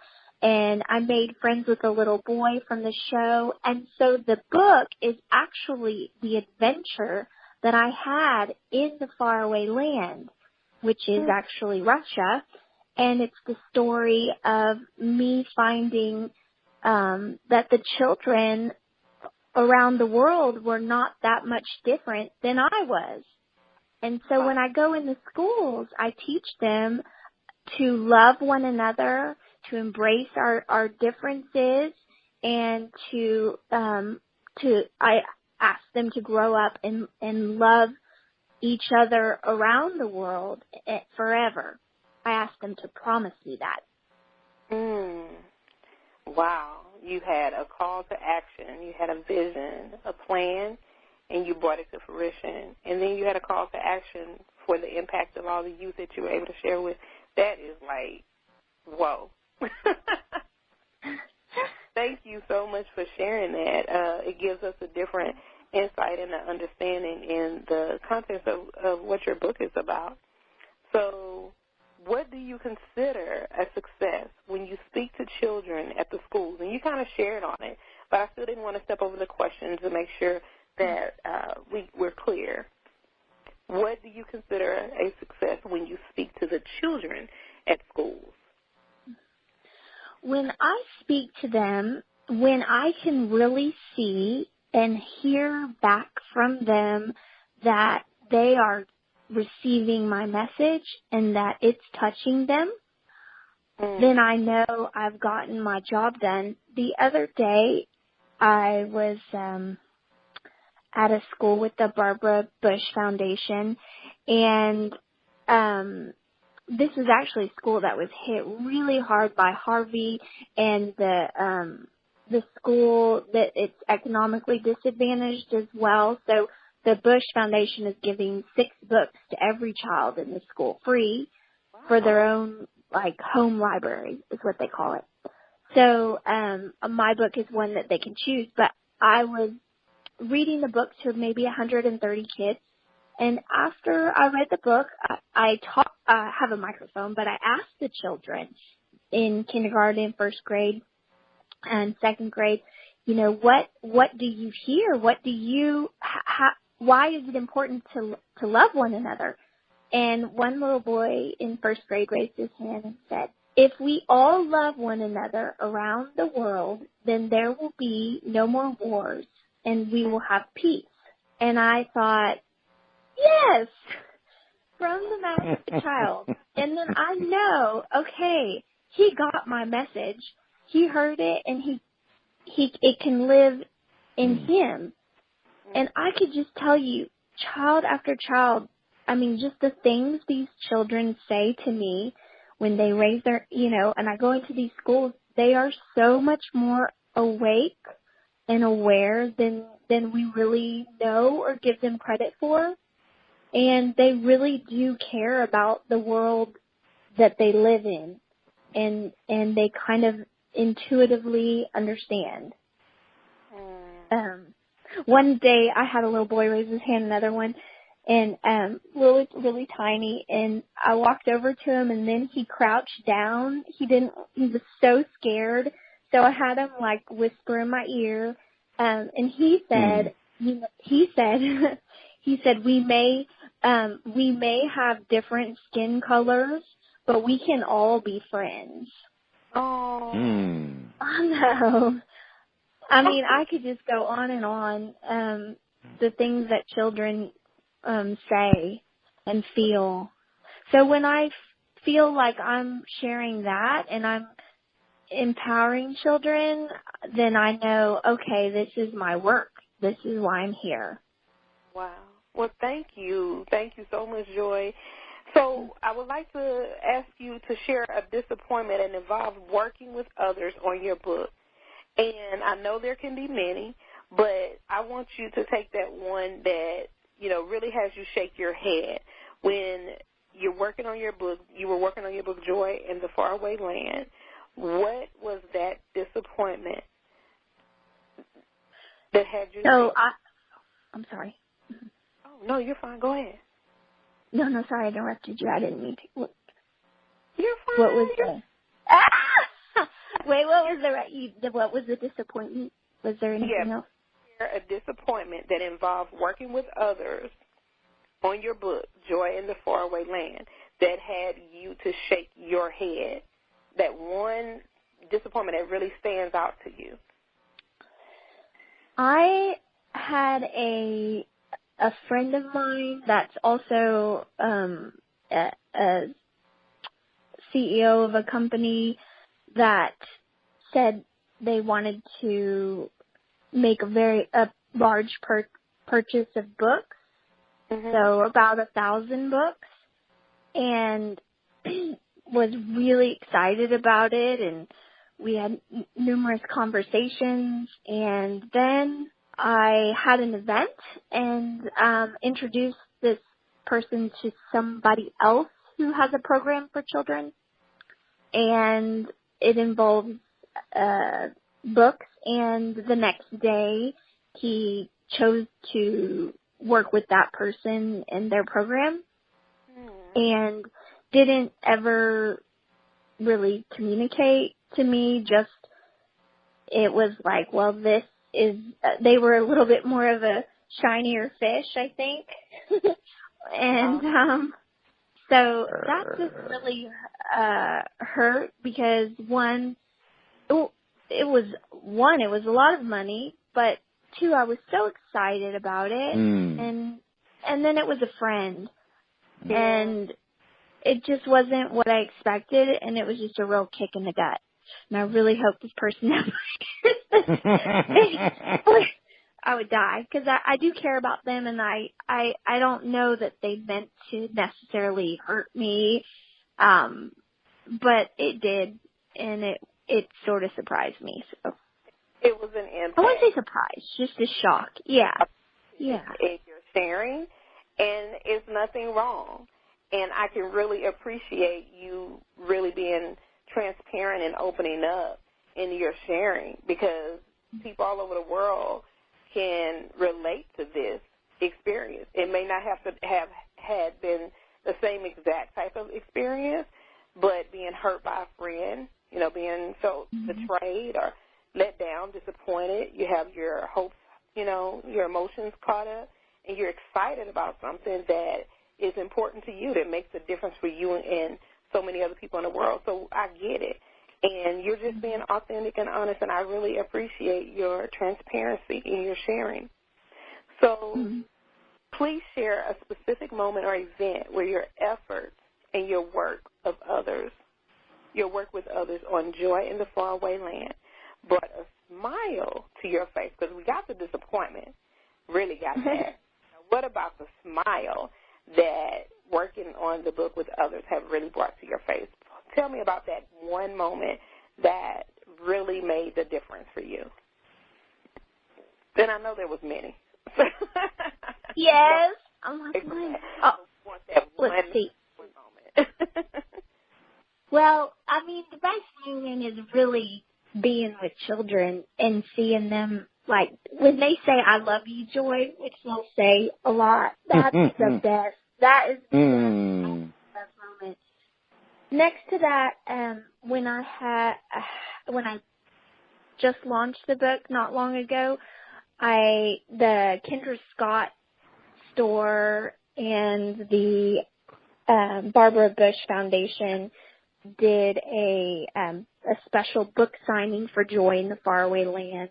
and I made friends with a little boy from the show. And so the book is actually the adventure that I had in the faraway land, which is actually Russia. And it's the story of me finding that the children around the world were not that much different than I was. And so when I go in the schools, I teach them to love one another, to embrace our differences, and I ask them to grow up and love each other around the world forever. I ask them to promise me that. Wow. You had a call to action. You had a vision, a plan, and you brought it to fruition. And then you had a call to action for the impact of all the youth that you were able to share with. That is like, whoa. Thank you so much for sharing that. It gives us a different insight and an understanding in the contents of what your book is about. So what do you consider a success when you speak to children at the schools? And you kind of shared on it, but I still didn't want to step over the questions to make sure that we're clear. What do you consider a success when you speak to the children at schools? When I speak to them, when I can really see and hear back from them that they are receiving my message and that it's touching them, then I know I've gotten my job done. The other day, I was at a school with the Barbara Bush Foundation, and this is actually a school that was hit really hard by Harvey, and the school that it's economically disadvantaged as well. So the Bush Foundation is giving 6 books to every child in the school free for their own home library is what they call it. So my book is one that they can choose, but I was reading the book to maybe 130 kids. And after I read the book, I have a microphone, but I asked the children in kindergarten, first grade, and second grade, what do you hear? What do you, why is it important to love one another? And one little boy in first grade raised his hand and said, if we all love one another around the world, then there will be no more wars and we will have peace. And I thought, yes, from the mouth of the child. And then I know, okay, he got my message. He heard it, and it can live in him. And I could just tell you, child after child, I mean, just the things these children say to me when they raise their, and I go into these schools, they are so much more awake and aware than we really know or give them credit for. And they really do care about the world that they live in, and they kind of intuitively understand. One day I had a little boy raise his hand, another one, and really tiny, and I walked over to him, and then he crouched down. He was so scared, so I had him whisper in my ear, and he said, he said, we may have different skin colors, but we can all be friends. Oh. I know. I mean, I could just go on and on, the things that children say and feel. So when I feel like I'm sharing that and I'm empowering children, then I know, okay, this is my work. This is why I'm here. Wow. Well, thank you. Thank you so much, Joy. So I would like to ask you to share a disappointment that involved working with others on your book. And I know there can be many, but I want you to take that one that, really has you shake your head. When you're working on your book, you were working on your book, Joy in the Faraway Land. What was that disappointment that had you? I'm sorry. Oh, no, you're fine. Go ahead. No, sorry, I interrupted you. I didn't mean to. You're fine. What was what was the disappointment? Was there anything else? A disappointment that involved working with others on your book, Joy in the Faraway Land, that had you to shake your head. That one disappointment that really stands out to you. I had a friend of mine that's also a CEO of a company that said they wanted to make a large purchase of books, so about 1,000 books, and was really excited about it, and we had numerous conversations, and then I had an event and introduced this person to somebody else who has a program for children, and it involves books, and the next day he chose to work with that person in their program and didn't ever really communicate to me. Just it was like, well, this is they were a little bit more of a shinier fish, I think. And so that just really hurt because it was a lot of money, but two, I was so excited about it, and then it was a friend, and it just wasn't what I expected, and it was just a real kick in the gut. And I really hope this person never I would die because I do care about them, and I don't know that they meant to necessarily hurt me, but it did, and it sort of surprised me. So it was an impact. I wouldn't say surprise, just a shock. Yeah. And you're sharing, and it's nothing wrong. And I can really appreciate you really being transparent and opening up in your sharing, because people all over the world can relate to this experience. It may not have to have had been the same exact type of experience, but being hurt by a friend, being so betrayed or let down, disappointed, you have your hopes, your emotions caught up, and you're excited about something that is important to you, that makes a difference for you and so many other people in the world. So I get it. And you're just being authentic and honest, and I really appreciate your transparency in your sharing. So please share a specific moment or event where your efforts and your work with others on Joy in the Faraway Land brought a smile to your face, because we got the disappointment, really got that. Now, what about the smile that working on the book with others have really brought to your face? Tell me about that one moment that really made the difference for you. Then I know there was many. Yes. Let's see. Well, I mean, the best moment is really being with children and seeing them, like, when they say, "I love you, Joy," which they'll say a lot. That's the best. That is the best moment. Next to that, when I just launched the book not long ago, the Kendra Scott store and the Barbara Bush Foundation did a special book signing for Joy in the Faraway Land,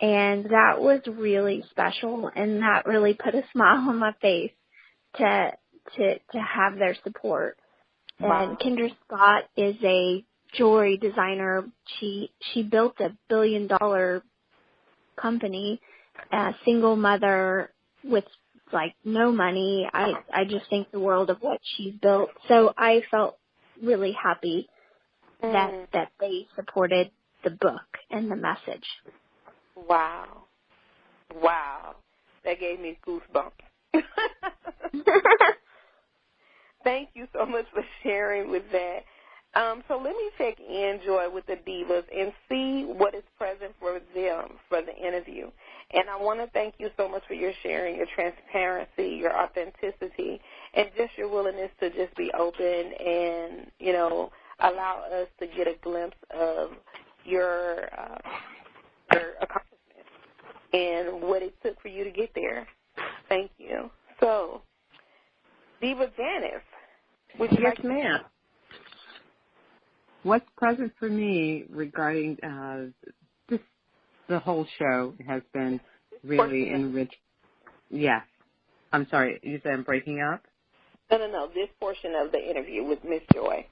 and that was really special, and that really put a smile on my face to have their support. Wow. And Kendra Scott is a jewelry designer. She built $1 billion company, a single mother with like no money. I just think the world of what she's built. So I felt really happy that they supported the book and the message. Wow. That gave me goosebumps. Thank you so much for sharing with that. So let me check in, Joy, with the Divas and see what is present for them for the interview. And I want to thank you so much for your sharing, your transparency, your authenticity, and just your willingness to just be open and, allow us to get a glimpse of your accomplishments and what it took for you to get there. Thank you. So, Diva Janice, would you yes, like ma'am. What's present for me regarding the whole show has been really enriched. Yes. I'm sorry, you said I'm breaking up? No. This portion of the interview with Miss Joy.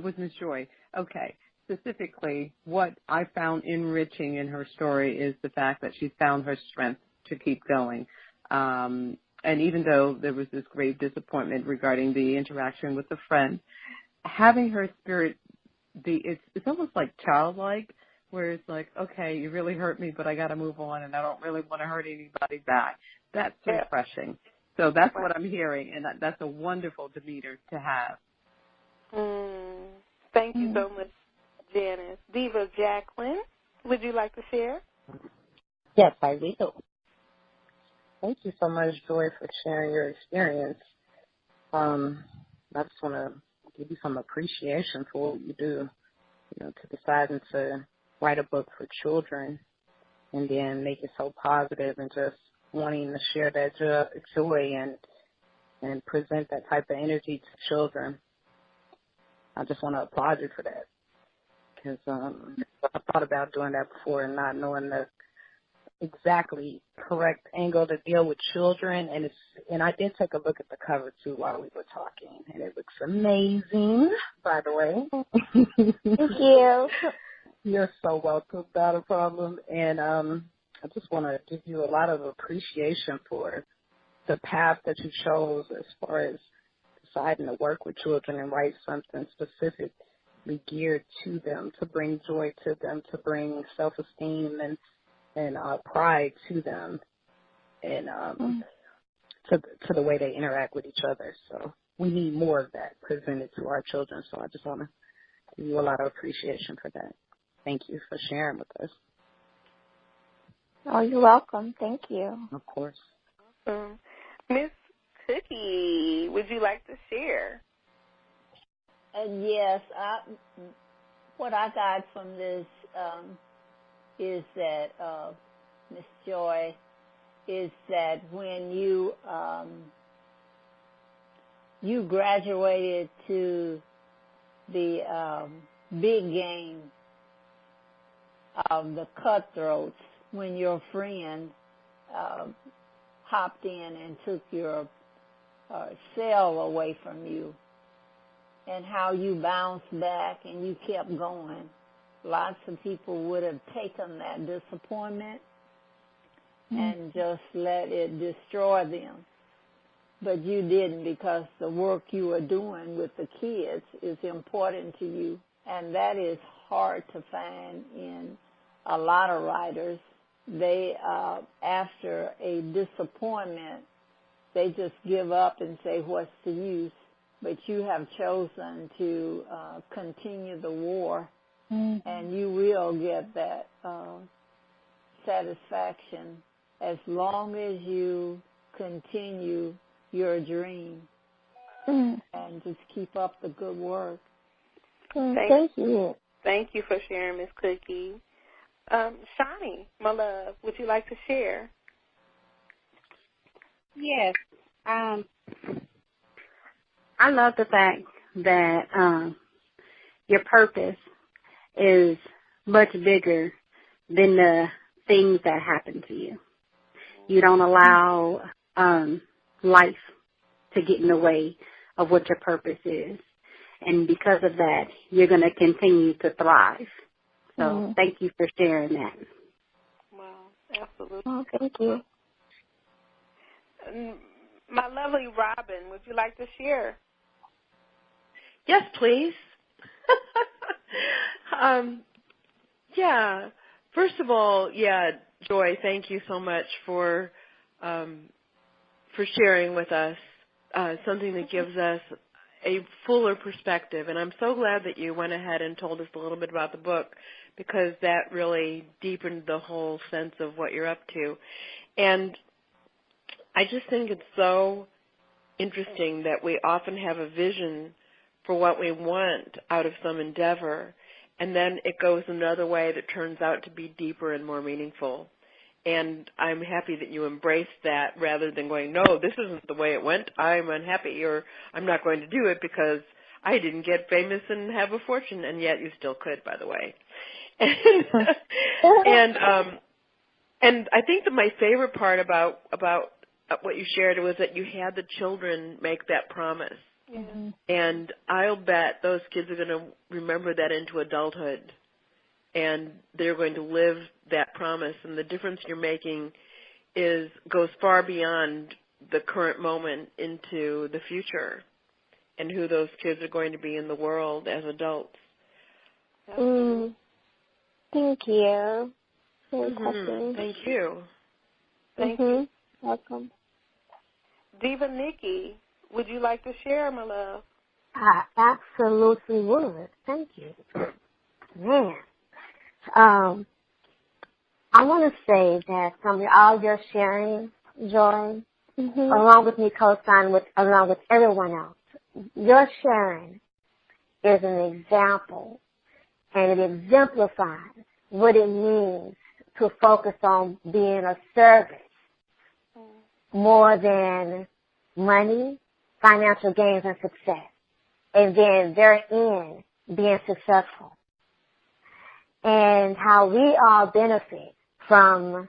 With Miss Joy. Okay. Specifically, what I found enriching in her story is the fact that she found her strength to keep going. And even though there was this great disappointment regarding the interaction with the friend, having her spirit, it's almost like childlike, where it's like, okay, you really hurt me, but I got to move on, and I don't really want to hurt anybody back. That's refreshing. So that's what I'm hearing, and that's a wonderful demeanor to have. Thank you so much, Janice. Diva Jacqueline, would you like to share? Yes, I will. Thank you so much, Joy, for sharing your experience. I just want to give you some appreciation for what you do, to deciding to write a book for children and then make it so positive and just wanting to share that joy and present that type of energy to children. I just want to applaud you for that because I thought about doing that before and not knowing the exactly correct angle to deal with children, and I did take a look at the cover too while we were talking, and it looks amazing, by the way. Thank you. You're so welcome, not a problem. And I just want to give you a lot of appreciation for the path that you chose as far as deciding to work with children and write something specifically geared to them, to bring joy to them, to bring self-esteem and pride to them, and to the way they interact with each other. So we need more of that presented to our children. So I just want to give you a lot of appreciation for that. Thank you for sharing with us. Oh, you're welcome. Thank you. Of course. Miss Cookie, would you like to share? Yes, what I got from this is that, Miss Joy, is that when you graduated to the big game of the cutthroats, when your friend hopped in and took your cell away from you, and how you bounced back and you kept going. Lots of people would have taken that disappointment and just let it destroy them. But you didn't, because the work you were doing with the kids is important to you. And that is hard to find in a lot of writers. They, after a disappointment, they just give up and say, what's the use? But you have chosen to continue the war. And you will get that satisfaction as long as you continue your dream and just keep up the good work. Thank you. Thank you for sharing, Miss Cookie. Shani, my love, would you like to share? Yes. I love the fact that your purpose is much bigger than the things that happen to you. You don't allow life to get in the way of what your purpose is. And because of that, you're going to continue to thrive. So thank you for sharing that. Wow, absolutely. Oh, thank you. My lovely Robin, would you like to share? Yes, please. Yeah. First of all, Joy, thank you so much for sharing with us something that gives us a fuller perspective. And I'm so glad that you went ahead and told us a little bit about the book, because that really deepened the whole sense of what you're up to. And I just think it's so interesting that we often have a vision for what we want out of some endeavor, and then it goes another way that turns out to be deeper and more meaningful. And I'm happy that you embraced that rather than going, no, this isn't the way it went, I'm unhappy, or I'm not going to do it because I didn't get famous and have a fortune, and yet you still could, by the way. And I think that my favorite part about what you shared was that you had the children make that promise. Mm-hmm. And I'll bet those kids are going to remember that into adulthood, and they're going to live that promise. And the difference you're making goes far beyond the current moment into the future and who those kids are going to be in the world as adults. Thank you. Thank you. Thank you. Welcome. Diva Nikki, would you like to share, my love? I absolutely would. Thank you. Man. I want to say that from all your sharing, Joy, along with me co-signing along with everyone else, your sharing is an example, and it exemplifies what it means to focus on being of service more than money, financial gains, and success, and then therein being successful. And how we all benefit from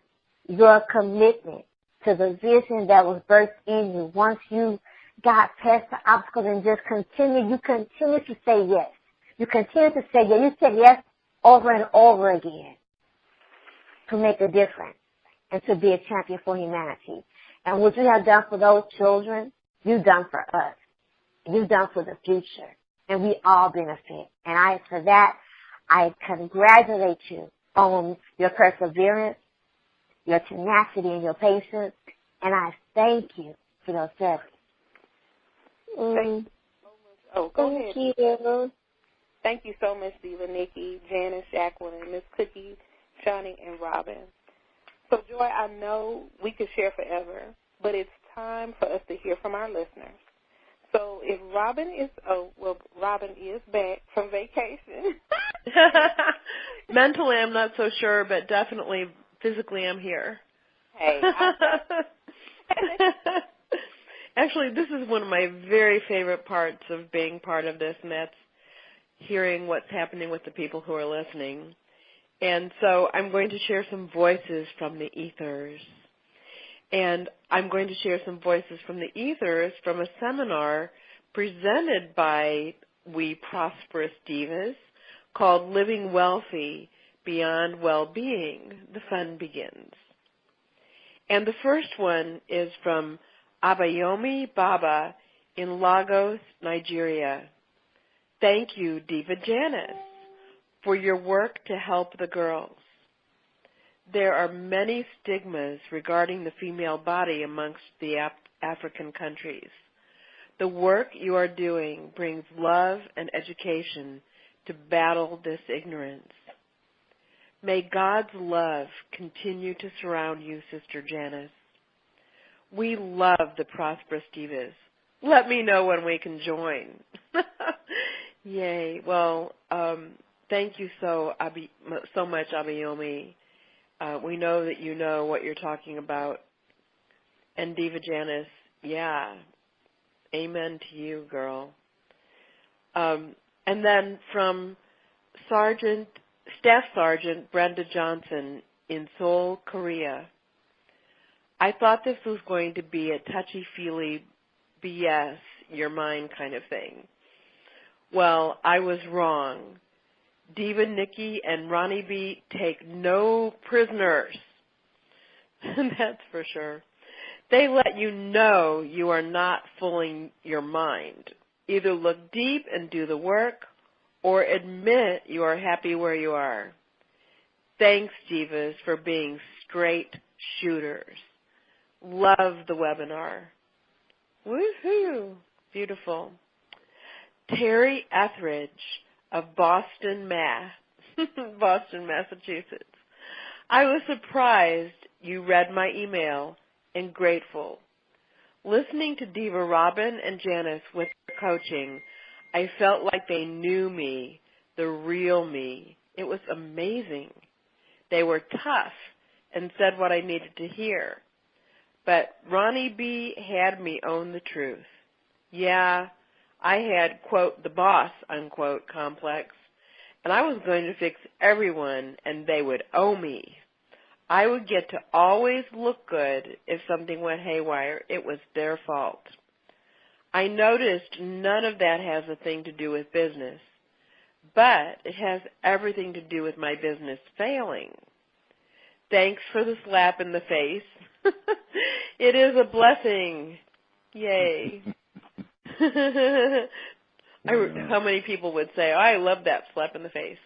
your commitment to the vision that was birthed in you. Once you got past the obstacles and just you continue to say yes. You continue to say yes. You said yes over and over again to make a difference and to be a champion for humanity. And what you have done for those children, you've done for us. You've done for the future. And we all benefit. And for that, I congratulate you on your perseverance, your tenacity, and your patience, and I thank you for your service. Thank you. Thank you so much, Diva Nikki, Janice, Jacqueline, Miss Cookie, Shawnee, and Robin. So, Joy, I know we could share forever, but it's time for us to hear from our listeners. So if Robin is back from vacation. Mentally, I'm not so sure, but definitely physically, I'm here. Hey. Actually, this is one of my very favorite parts of being part of this, and that's hearing what's happening with the people who are listening. And so I'm going to share some voices from the ethers. And I'm going to share some voices from the ethers from a seminar presented by we Prosperous Divas called Living Wealthy Beyond Well-Being. The fun begins. And the first one is from Abayomi Baba in Lagos, Nigeria. Thank you, Diva Janice, for your work to help the girls. There are many stigmas regarding the female body amongst the African countries. The work you are doing brings love and education to battle this ignorance. May God's love continue to surround you, Sister Janice. We love the Prosperous Divas. Let me know when we can join. Yay. Well, thank you so much, Abayomi. We know that you know what you're talking about. And Diva Janice, yeah, amen to you, girl. And then from Staff Sergeant Brenda Johnson in Seoul, Korea. I thought this was going to be a touchy-feely BS, your mind kind of thing. Well, I was wrong. Diva Nikki and Ronnie B take no prisoners. That's for sure. They let you know you are not fooling your mind. Either look deep and do the work, or admit you are happy where you are. Thanks, Divas, for being straight shooters. Love the webinar. Woohoo! Beautiful. Terry Etheridge of Boston, Massachusetts. I was surprised you read my email and grateful. Listening to Diva Robin and Janice with their coaching, I felt like they knew me, the real me. It was amazing. They were tough and said what I needed to hear. But Ronnie B. had me own the truth. Yeah, I had, quote, the boss, unquote, complex, and I was going to fix everyone, and they would owe me. I would get to always look good if something went haywire. It was their fault. I noticed none of that has a thing to do with business, but it has everything to do with my business failing. Thanks for the slap in the face. It is a blessing. Yay. How many people would say, oh, I love that slap in the face.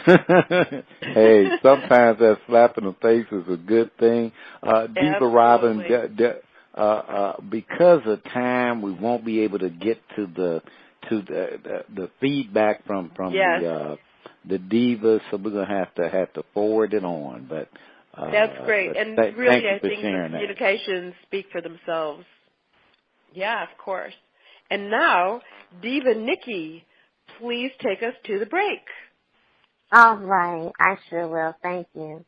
Hey, sometimes that slap in the face is a good thing. Diva Robin, because of time, we won't be able to get to the feedback from the divas, so we're gonna have to forward it on. But that's great, and really, I think the communications speak for themselves. Yeah, of course. And now, Diva Nikki, please take us to the break. All right, I sure will. Thank you.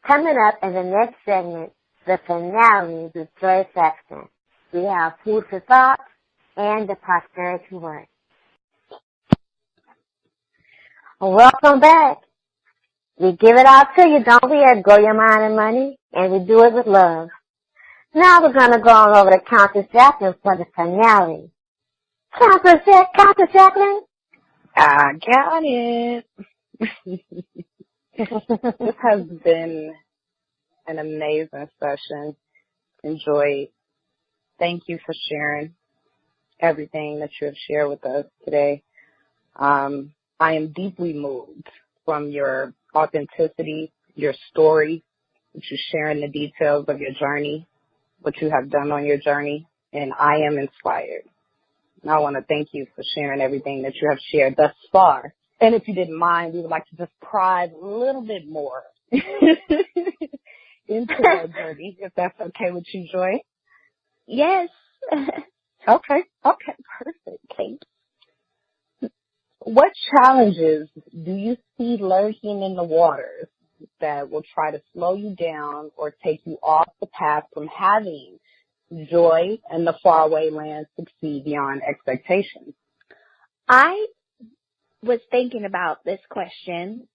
Coming up in the next segment, the finale with Joy Saxton. We have food for thought and the prosperity word. Welcome back. We give it out to you, don't we, at Grow Your Mind and Money, and we do it with love. Now we're going to go on over to Countess Jacqueline for the finale. Countess Jacqueline? I got it. This has been an amazing session. Enjoyed. Thank you for sharing everything that you have shared with us today. I am deeply moved from your authenticity, your story, that you sharing the details of your journey, what you have done on your journey, and I am inspired. And I want to thank you for sharing everything that you have shared thus far. And if you didn't mind, we would like to just pry a little bit more into our journey, if that's okay with you, Joy. Yes. Okay, perfect. Thanks. What challenges do you see lurking in the waters that will try to slow you down or take you off the path from having joy and the faraway land succeed beyond expectations? I was thinking about this question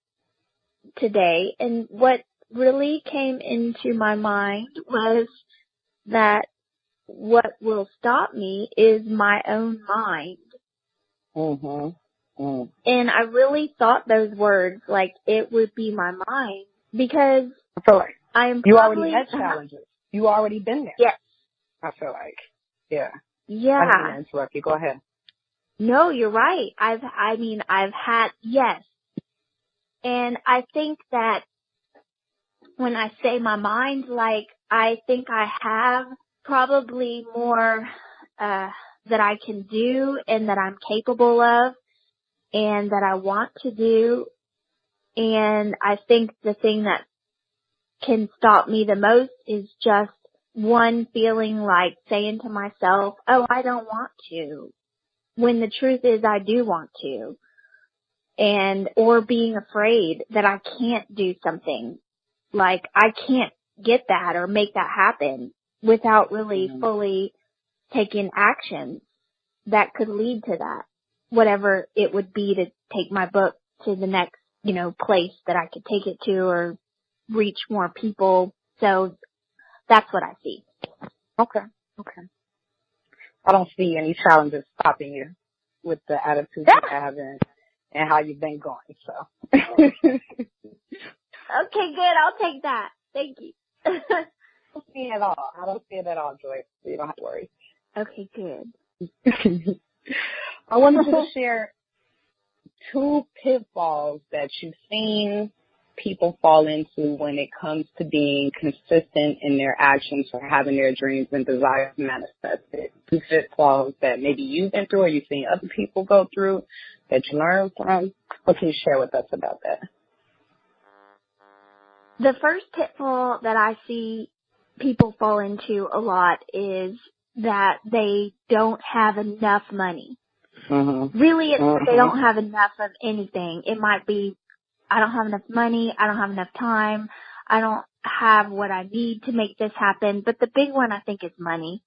today, and what really came into my mind was that what will stop me is my own mind. Mm-hmm. Mm. And I really thought those words, like it would be my mind, because I feel like you already had challenges. You already been there. Yes. I feel like. Yeah. Yeah. I didn't mean to interrupt you. Go ahead. No, you're right. I've had, yes. And I think that when I say my mind, like, I think I have probably more, that I can do and that I'm capable of and that I want to do. And I think the thing that can stop me the most is just one feeling like saying to myself, oh, I don't want to. When the truth is I do want to. Or being afraid that I can't do something. Like I can't get that or make that happen without really fully taking action that could lead to that. Whatever it would be to take my book to the next, place that I could take it to or reach more people. So that's what I see. Okay. I don't see any challenges stopping you with the attitude you have and how you've been going, so. Okay, good. I'll take that. Thank you. I don't see it at all. I don't see it at all, Joy, so you don't have to worry. Okay, good. I wanted you to share 2 pitfalls that you've seen people fall into when it comes to being consistent in their actions or having their dreams and desires manifested. 2 pitfalls that maybe you've been through or you've seen other people go through that you learned from. What can you share with us about that? The first pitfall that I see people fall into a lot is that they don't have enough money. Mm-hmm. Really, it's they don't have enough of anything. It might be, I don't have enough money, I don't have enough time, I don't have what I need to make this happen. But the big one, I think, is money.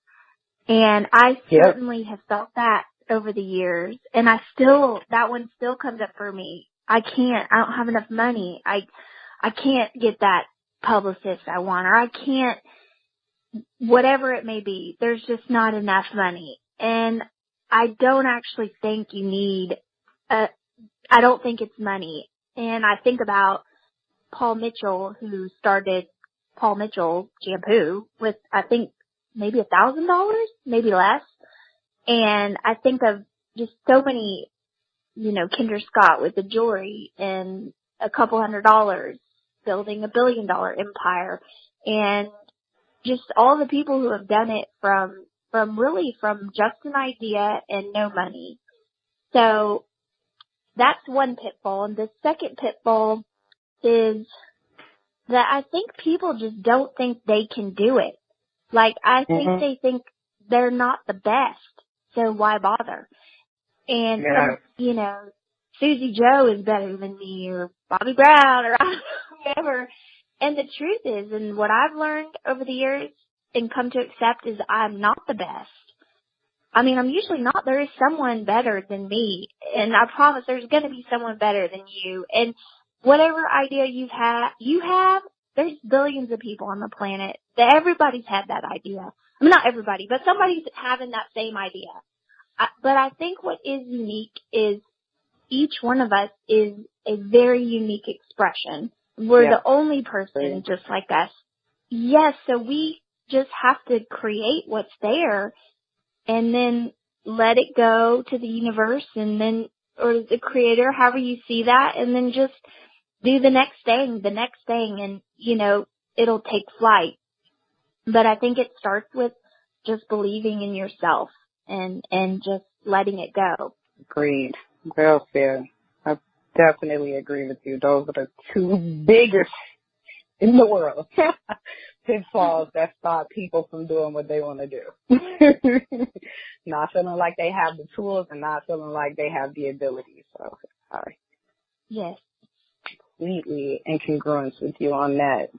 And I certainly have felt that over the years. And that one still comes up for me. I don't have enough money. I can't get that publicist I want, or I can't, whatever it may be. There's just not enough money. And I don't actually think you need, I don't think it's money. And I think about Paul Mitchell, who started Paul Mitchell shampoo with, I think, maybe $1,000, maybe less. And I think of just so many, Kinder Scott with the jewelry and a couple $100, building $1 billion empire, and just all the people who have done it from just an idea and no money. So that's one pitfall. And the second pitfall is that I think people just don't think they can do it. Like, I think they think they're not the best, so why bother? And, you know, Susie Joe is better than me, or Bobby Brown, or whatever. And the truth is, and what I've learned over the years and come to accept, is I'm not the best. I mean, I'm usually not. There is someone better than me, and I promise there's going to be someone better than you. And whatever idea you have, there's billions of people on the planet that everybody's had that idea. I mean, not everybody, but somebody's having that same idea. But I think what is unique is each one of us is a very unique expression. We're the only person just like us. Yes, so we just have to create what's there and then let it go to the universe and then, or the creator, however you see that, and then just do the next thing, and, you know, it'll take flight. But I think it starts with just believing in yourself and just letting it go. Agreed. Well said. I definitely agree with you. Those are the two biggest in the world pitfalls that stop people from doing what they want to do. Not feeling like they have the tools and not feeling like they have the ability. So, yes, completely in congruence with you on that.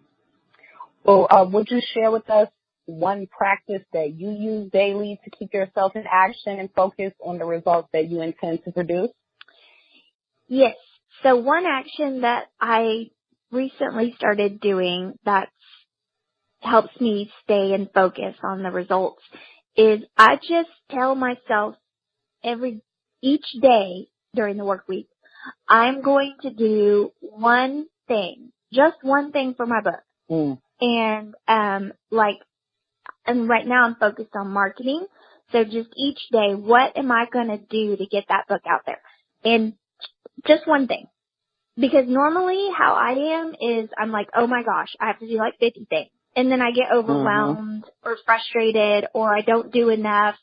Well, would you share with us one practice that you use daily to keep yourself in action and focus on the results that you intend to produce? Yes. So one action that I recently started doing that helps me stay and focus on the results is I just tell myself each day during the work week, I'm going to do one thing, just one thing for my book. And, and right now I'm focused on marketing. So just each day, what am I going to do to get that book out there? And just one thing. Because normally how I am is I'm like, oh my gosh, I have to do like 50 things. And then I get overwhelmed or frustrated or I don't do enough.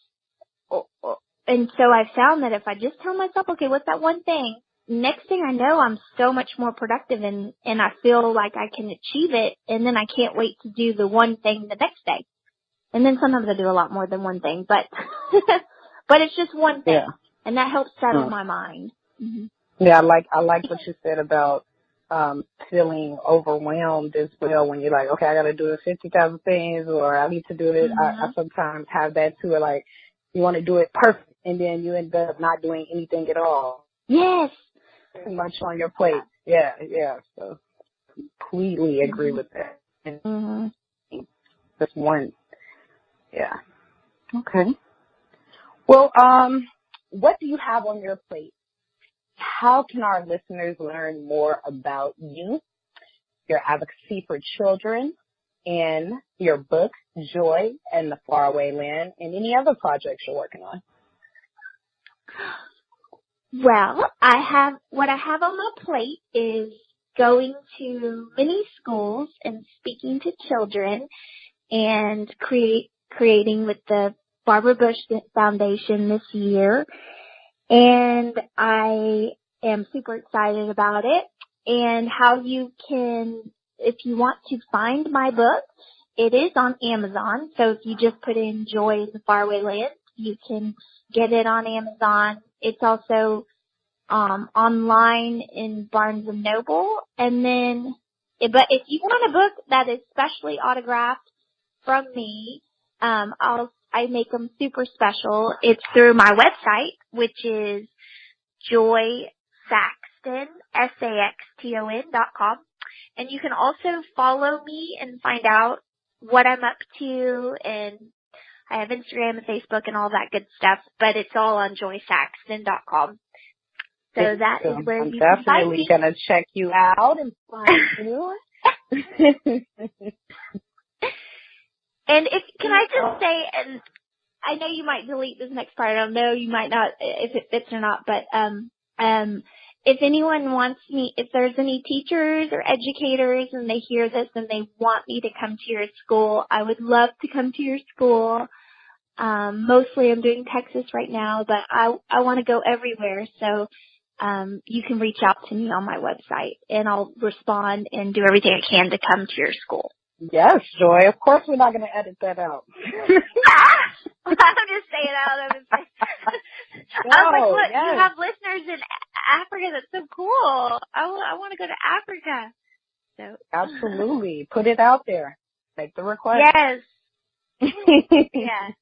And so I found that if I just tell myself, okay, what's that one thing? Next thing I know, I'm so much more productive and I feel like I can achieve it. And then I can't wait to do the one thing the next day. And then sometimes I do a lot more than one thing, but it's just one thing. Yeah. And that helps settle my mind. Yeah, I like what you said about feeling overwhelmed as well when you're like, okay, I got to do 50,000 things or I need to do it. I sometimes have that too, like you want to do it perfect and then you end up not doing anything at all. Yes. Too much on your plate. Yeah. So completely agree with that. Just one. Yeah. Okay. Well, what do you have on your plate? How can our listeners learn more about you, your advocacy for children, and your book, Joy and the Faraway Land, and any other projects you're working on? Well, what I have on my plate is going to many schools and speaking to children and creating with the Barbara Bush Foundation this year. And I am super excited about it. And how you can, if you want to find my book, it is on Amazon. So if you just put in Joy in the Faraway Land, you can get it on Amazon. It's also online in Barnes & Noble. And then, but if you want a book that is specially autographed from me, I make them super special. It's through my website, which is Joy Saxton, SAXTON.com. And you can also follow me and find out what I'm up to. And I have Instagram and Facebook and all that good stuff, but it's all on joysaxton.com. So that is where you can find me. I'm definitely going to check you out and find you. And can I just say, and I know you might delete this next part. I don't know, you might not, if it fits or not, but if anyone wants me, if there's any teachers or educators and they hear this and they want me to come to your school, I would love to come to your school. Mostly I'm doing Texas right now, but I want to go everywhere. So you can reach out to me on my website, and I'll respond and do everything I can to come to your school. Yes, Joy. Of course we're not going to edit that out. I'm just saying out of it. I was like, look, you have listeners in Africa. That's so cool. I want to go to Africa. So Absolutely. Put it out there. Make the request. Yes. Yes.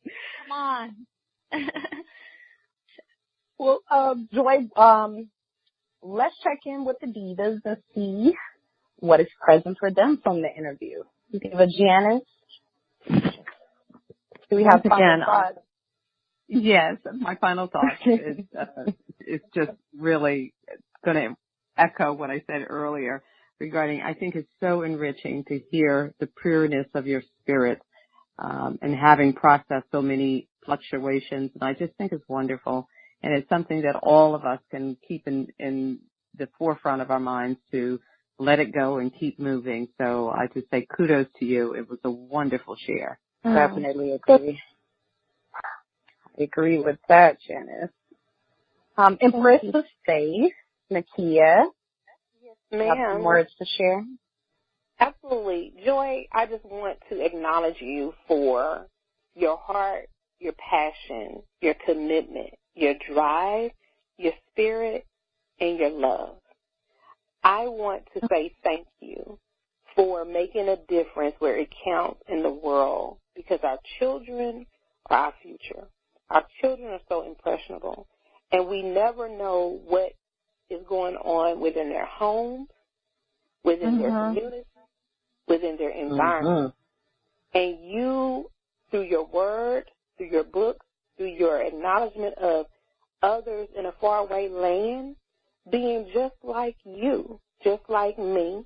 Come on. Well, Joy, let's check in with the Divas and see what is present for them from the interview. Diva Janice, do we have final thoughts? Yes, my final thought is just really going to echo what I said earlier regarding, I think it's so enriching to hear the pureness of your spirit and having processed so many fluctuations. And I just think it's wonderful. And it's something that all of us can keep in the forefront of our minds to let it go and keep moving. So I just say kudos to you. It was a wonderful share. Definitely agree. I agree with that, Janice. Empress of Faith, Nakia. Yes, ma'am. Have some words to share? Absolutely. Joy, I just want to acknowledge you for your heart, your passion, your commitment, your drive, your spirit, and your love. I want to say thank you for making a difference where it counts in the world, because our children are our future. Our children are so impressionable, and we never know what is going on within their homes, within their communities, within their environment. And you, through your word, through your book, through your acknowledgement of others in a faraway land, being just like you, just like me,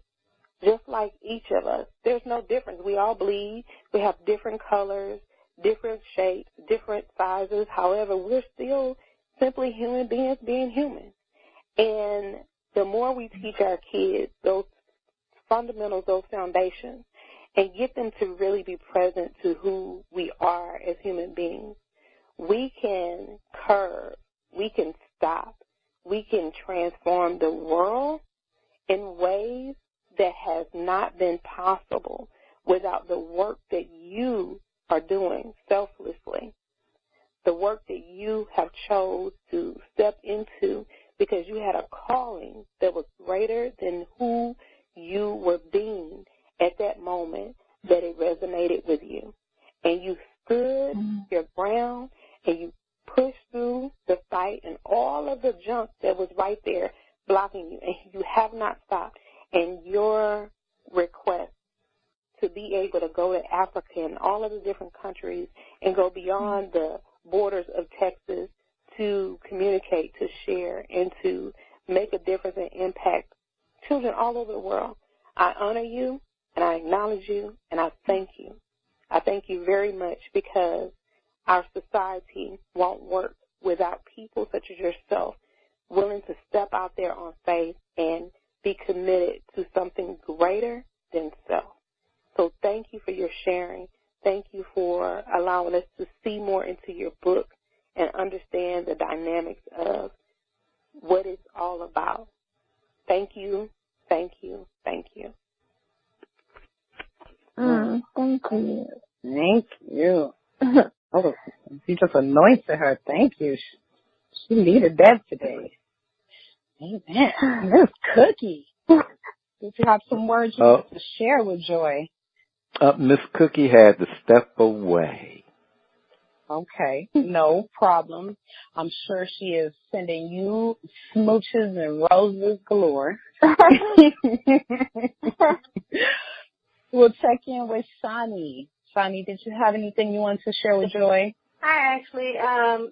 just like each of us. There's no difference. We all bleed. We have different colors, different shapes, different sizes. However, we're still simply human beings being human. And the more we teach our kids those fundamentals, those foundations, and get them to really be present to who we are as human beings, we can curb, we can stop, we can transform the world in ways that has not been possible without the work that you are doing selflessly, the work that you have chose to step into because you had a calling that was greater than who you were being at that moment, that it resonated with you. And you stood your ground and you pushed through the fight and all of the junk that was right there blocking you, and you have not stopped. And your request to be able to go to Africa and all of the different countries and go beyond the borders of Texas to communicate, to share, and to make a difference and impact children all over the world. I honor you, and I acknowledge you, and I thank you. I thank you very much, because our society won't work without people such as yourself willing to step out there on faith and be committed to something greater than self. So thank you for your sharing. Thank you for allowing us to see more into your book and understand the dynamics of what it's all about. Thank you, thank you, thank you. Thank you. Thank you. Oh, you just anointed her. Thank you. She needed that today. Amen. Miss Cookie, did you have some words you want to share with Joy? Miss Cookie had to step away. Okay, no problem. I'm sure she is sending you smooches and roses galore. We'll check in with Shani. Shani, did you have anything you want to share with Joy? I actually am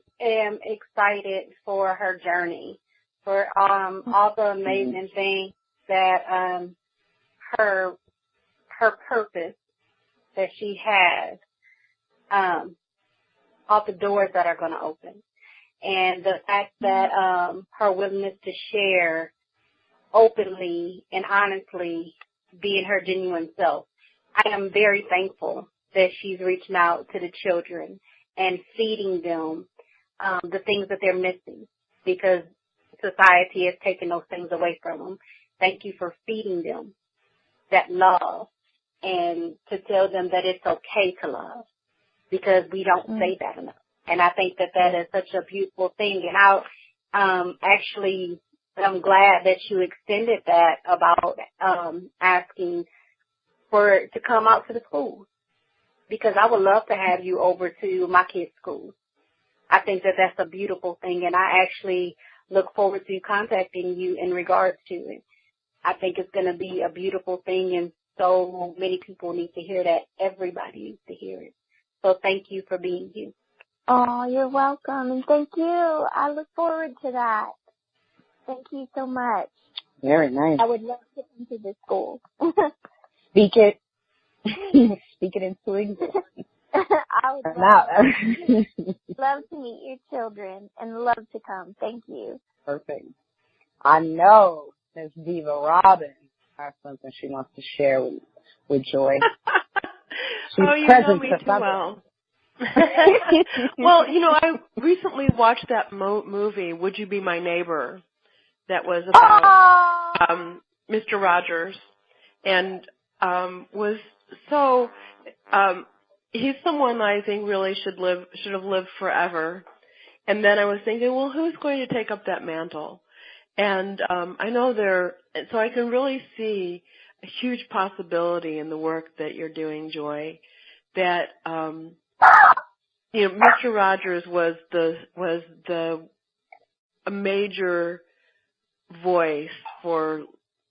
excited for her journey, for all the amazing things that her purpose that she has, all the doors that are going to open, and the fact that her willingness to share openly and honestly being her genuine self. I am very thankful that she's reaching out to the children and feeding them the things that they're missing, because society has taken those things away from them. Thank you for feeding them that love and to tell them that it's okay to love, because we don't say that enough. And I think that that is such a beautiful thing. And I'm glad that you extended that about asking for it to come out to the schools, because I would love to have you over to my kids' schools. I think that that's a beautiful thing, and I actually look forward to contacting you in regards to it. I think it's going to be a beautiful thing, and so many people need to hear that. Everybody needs to hear it. So thank you for being you. Oh, you're welcome, and thank you. I look forward to that. Thank you so much. Very nice. I would love to come to the school. Speak it. Speak it into existence. I would love to meet your children and love to come. Thank you. Perfect. I know Ms. Diva Robin has something she wants to share with Joy. You know me too well. Well, I recently watched that movie, Would You Be My Neighbor, that was about Mr. Rogers, and was so he's someone I think really should have lived forever. And then I was thinking, well, who's going to take up that mantle? And I know so I can really see a huge possibility in the work that you're doing, Joy, that Mr. Rogers was a major voice for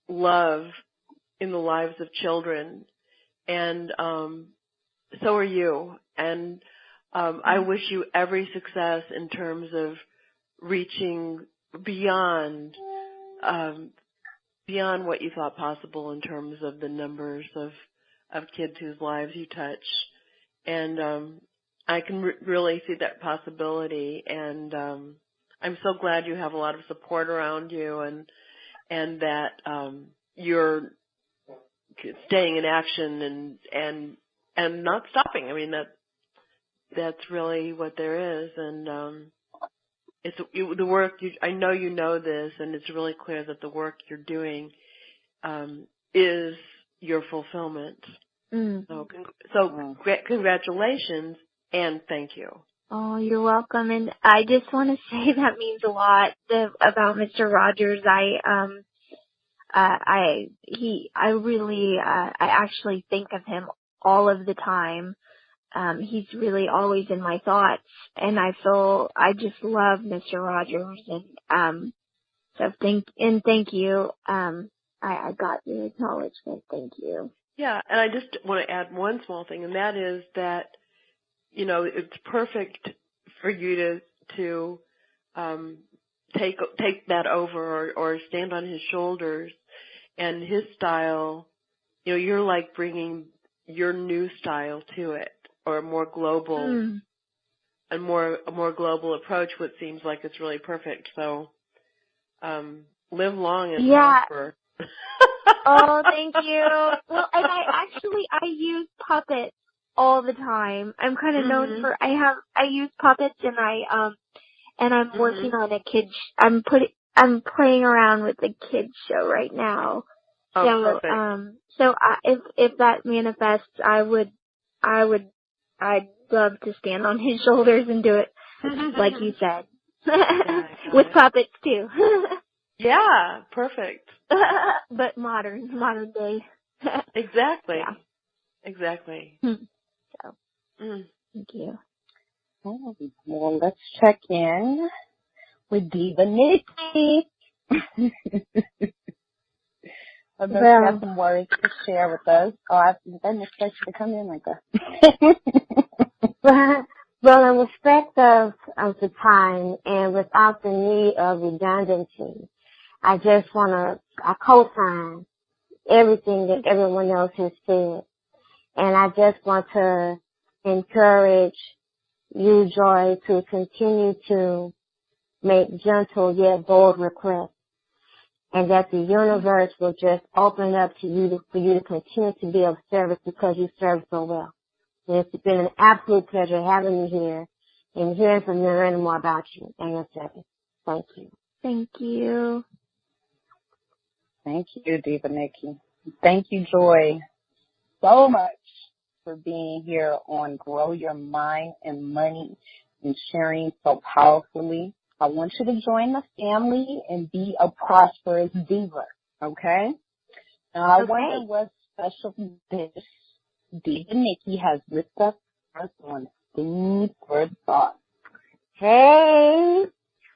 love in the lives of children, and so are you. And I wish you every success in terms of reaching beyond what you thought possible in terms of the numbers of kids whose lives you touch. And I can really see that possibility, and I'm so glad you have a lot of support around you, and that you're staying in action and not stopping. I mean, that's really what there is, and it's the work. I know you know this, and it's really clear that the work you're doing is your fulfillment. So congratulations and thank you. Oh, you're welcome. And I just want to say that means a lot about Mr. Rogers. I actually think of him all of the time. He's really always in my thoughts, and I just love Mr. Rogers, and so thank you. I got your acknowledgement. Thank you. Yeah, and I just want to add one small thing, and that is that it's perfect for you to take that over or stand on his shoulders, and his style. You're like bringing your new style to it, or a more global, a more global approach, which seems like it's really perfect. So, live long and prosper. Oh, thank you. Well, and I use puppets all the time. I'm kind of known for I use puppets, and I'm working on a kids. I'm playing around with a kids show right now. Oh, perfect. So if that manifests, I'd love to stand on his shoulders and do it like you said, with puppets too. Yeah, perfect. But modern day. Exactly. Yeah. Exactly. So, thank you. Well, let's check in with Diva Nikki. You have some words to share with us. Oh, I didn't expect you to come in like that. Well, in respect of the time and without the need of redundancy, I just want to co-sign everything that everyone else has said. And I just want to encourage you, Joy, to continue to make gentle yet bold requests. and that the universe will just open up to you for you to continue to be of service because you serve so well. And it's been an absolute pleasure having you here and hearing from you and learning more about you and your service. Thank you. Thank you. Thank you, Diva Nikki. Thank you, Joy, so much for being here on Grow Your Mind and Money and sharing so powerfully. I want you to join the family and be a prosperous diva, okay? Now, I wonder what special dish Diva Nikki has with us on Food for Thought. Hey.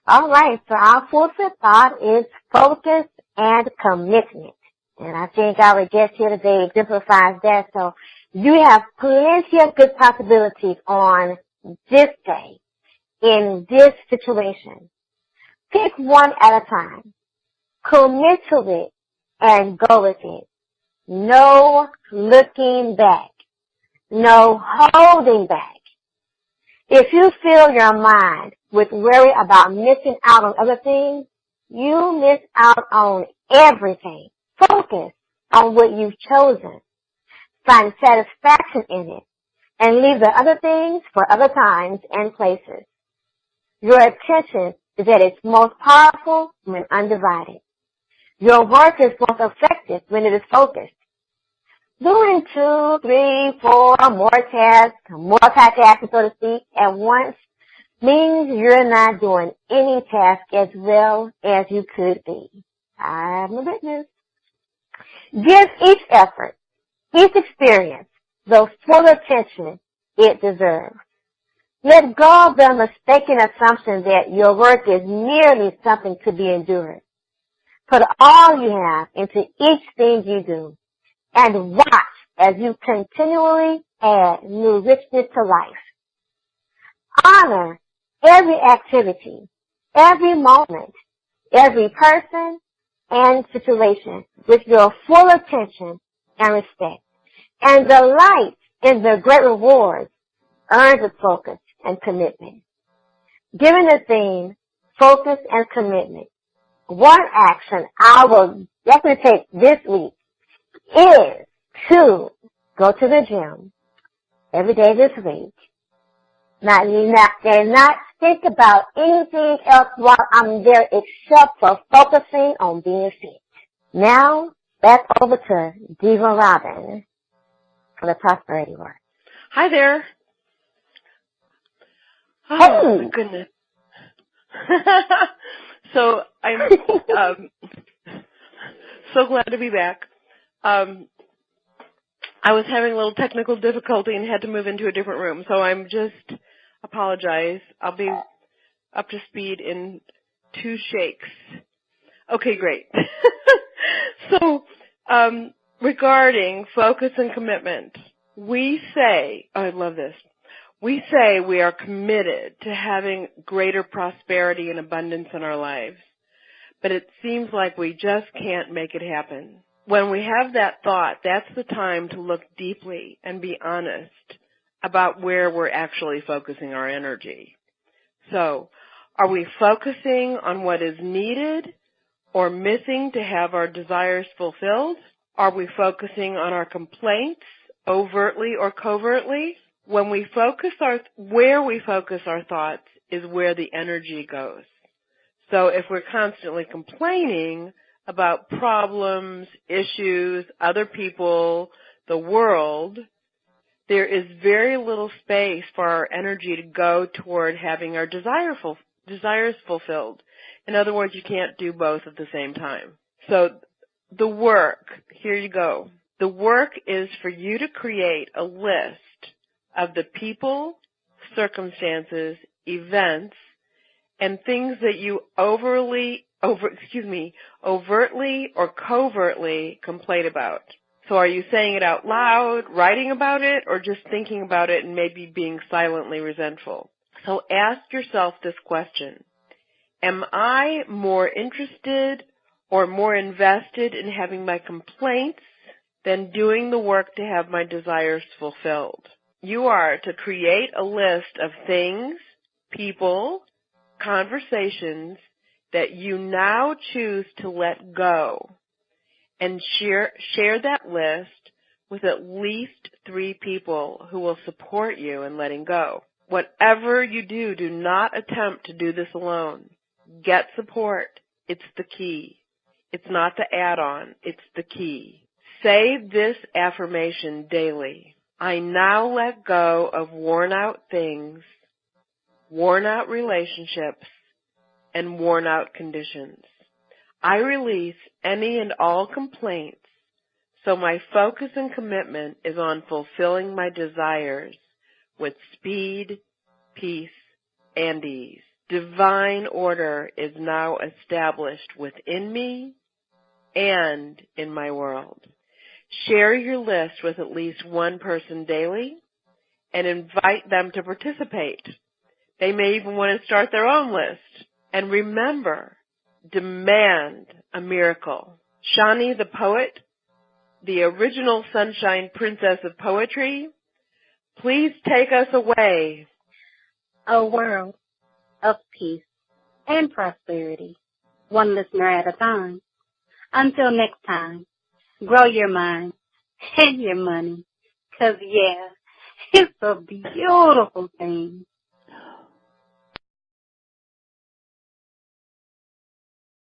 All right. So our food for thought is focus and commitment. And I think our guest here today exemplifies that. So you have plenty of good possibilities on this day in this situation. Pick one at a time. Commit to it and go with it. No looking back. No holding back. If you fill your mind with worry about missing out on other things, you miss out on everything. Focus on what you've chosen. Find satisfaction in it and leave the other things for other times and places. Your attention is at its most powerful when undivided. Your work is most effective when it is focused. Doing 2, 3, 4 more tasks, multitasking, so to speak, at once means you're not doing any task as well as you could be. I'm a witness. Give each effort, each experience, the full attention it deserves. Let go of the mistaken assumption that your work is merely something to be endured. Put all you have into each thing you do and watch as you continually add new richness to life. Honor every activity, every moment, every person and situation with your full attention and respect. And delight in the great rewards earned with focus and commitment. Given the theme, focus and commitment, one action I will definitely take this week is to go to the gym every day this week. Not think about anything else while I'm there except for focusing on being fit. Now, back over to Diva Robin for the prosperity work. Hi there. Oh, hey. My goodness. So I'm so glad to be back. I was having a little technical difficulty and had to move into a different room, so I'm just apologize. I'll be up to speed in 2 shakes. Okay, great. So, regarding focus and commitment, we say, I love this, we say we are committed to having greater prosperity and abundance in our lives, but it seems like we just can't make it happen. When we have that thought, that's the time to look deeply and be honest about where we're actually focusing our energy. So, are we focusing on what is needed or missing to have our desires fulfilled? Are we focusing on our complaints overtly or covertly? When we focus where we focus our thoughts is where the energy goes. So if we're constantly complaining about problems, issues, other people, the world, there is very little space for our energy to go toward having our desires fulfilled. In other words, you can't do both at the same time. So the work, here you go. The work is for you to create a list of the people, circumstances, events, and things that you overtly or covertly complain about. So are you saying it out loud, writing about it, or just thinking about it and maybe being silently resentful? So ask yourself this question. Am I more interested or more invested in having my complaints than doing the work to have my desires fulfilled? You are to create a list of things, people, conversations, that you now choose to let go, and share that list with at least 3 people who will support you in letting go. Whatever you do, do not attempt to do this alone. Get support. It's the key. It's not the add-on. It's the key. Say this affirmation daily. I now let go of worn-out things, worn-out relationships, and worn-out conditions. I release any and all complaints, so my focus and commitment is on fulfilling my desires with speed, peace, and ease. Divine order is now established within me and in my world. Share your list with at least one person daily and invite them to participate. They may even want to start their own list. And remember, demand a miracle. Shani the poet, the original Sunshine Princess of Poetry, please take us away. A world of peace and prosperity, one listener at a time. Until next time, grow your mind and your money, 'cause yeah, it's a beautiful thing.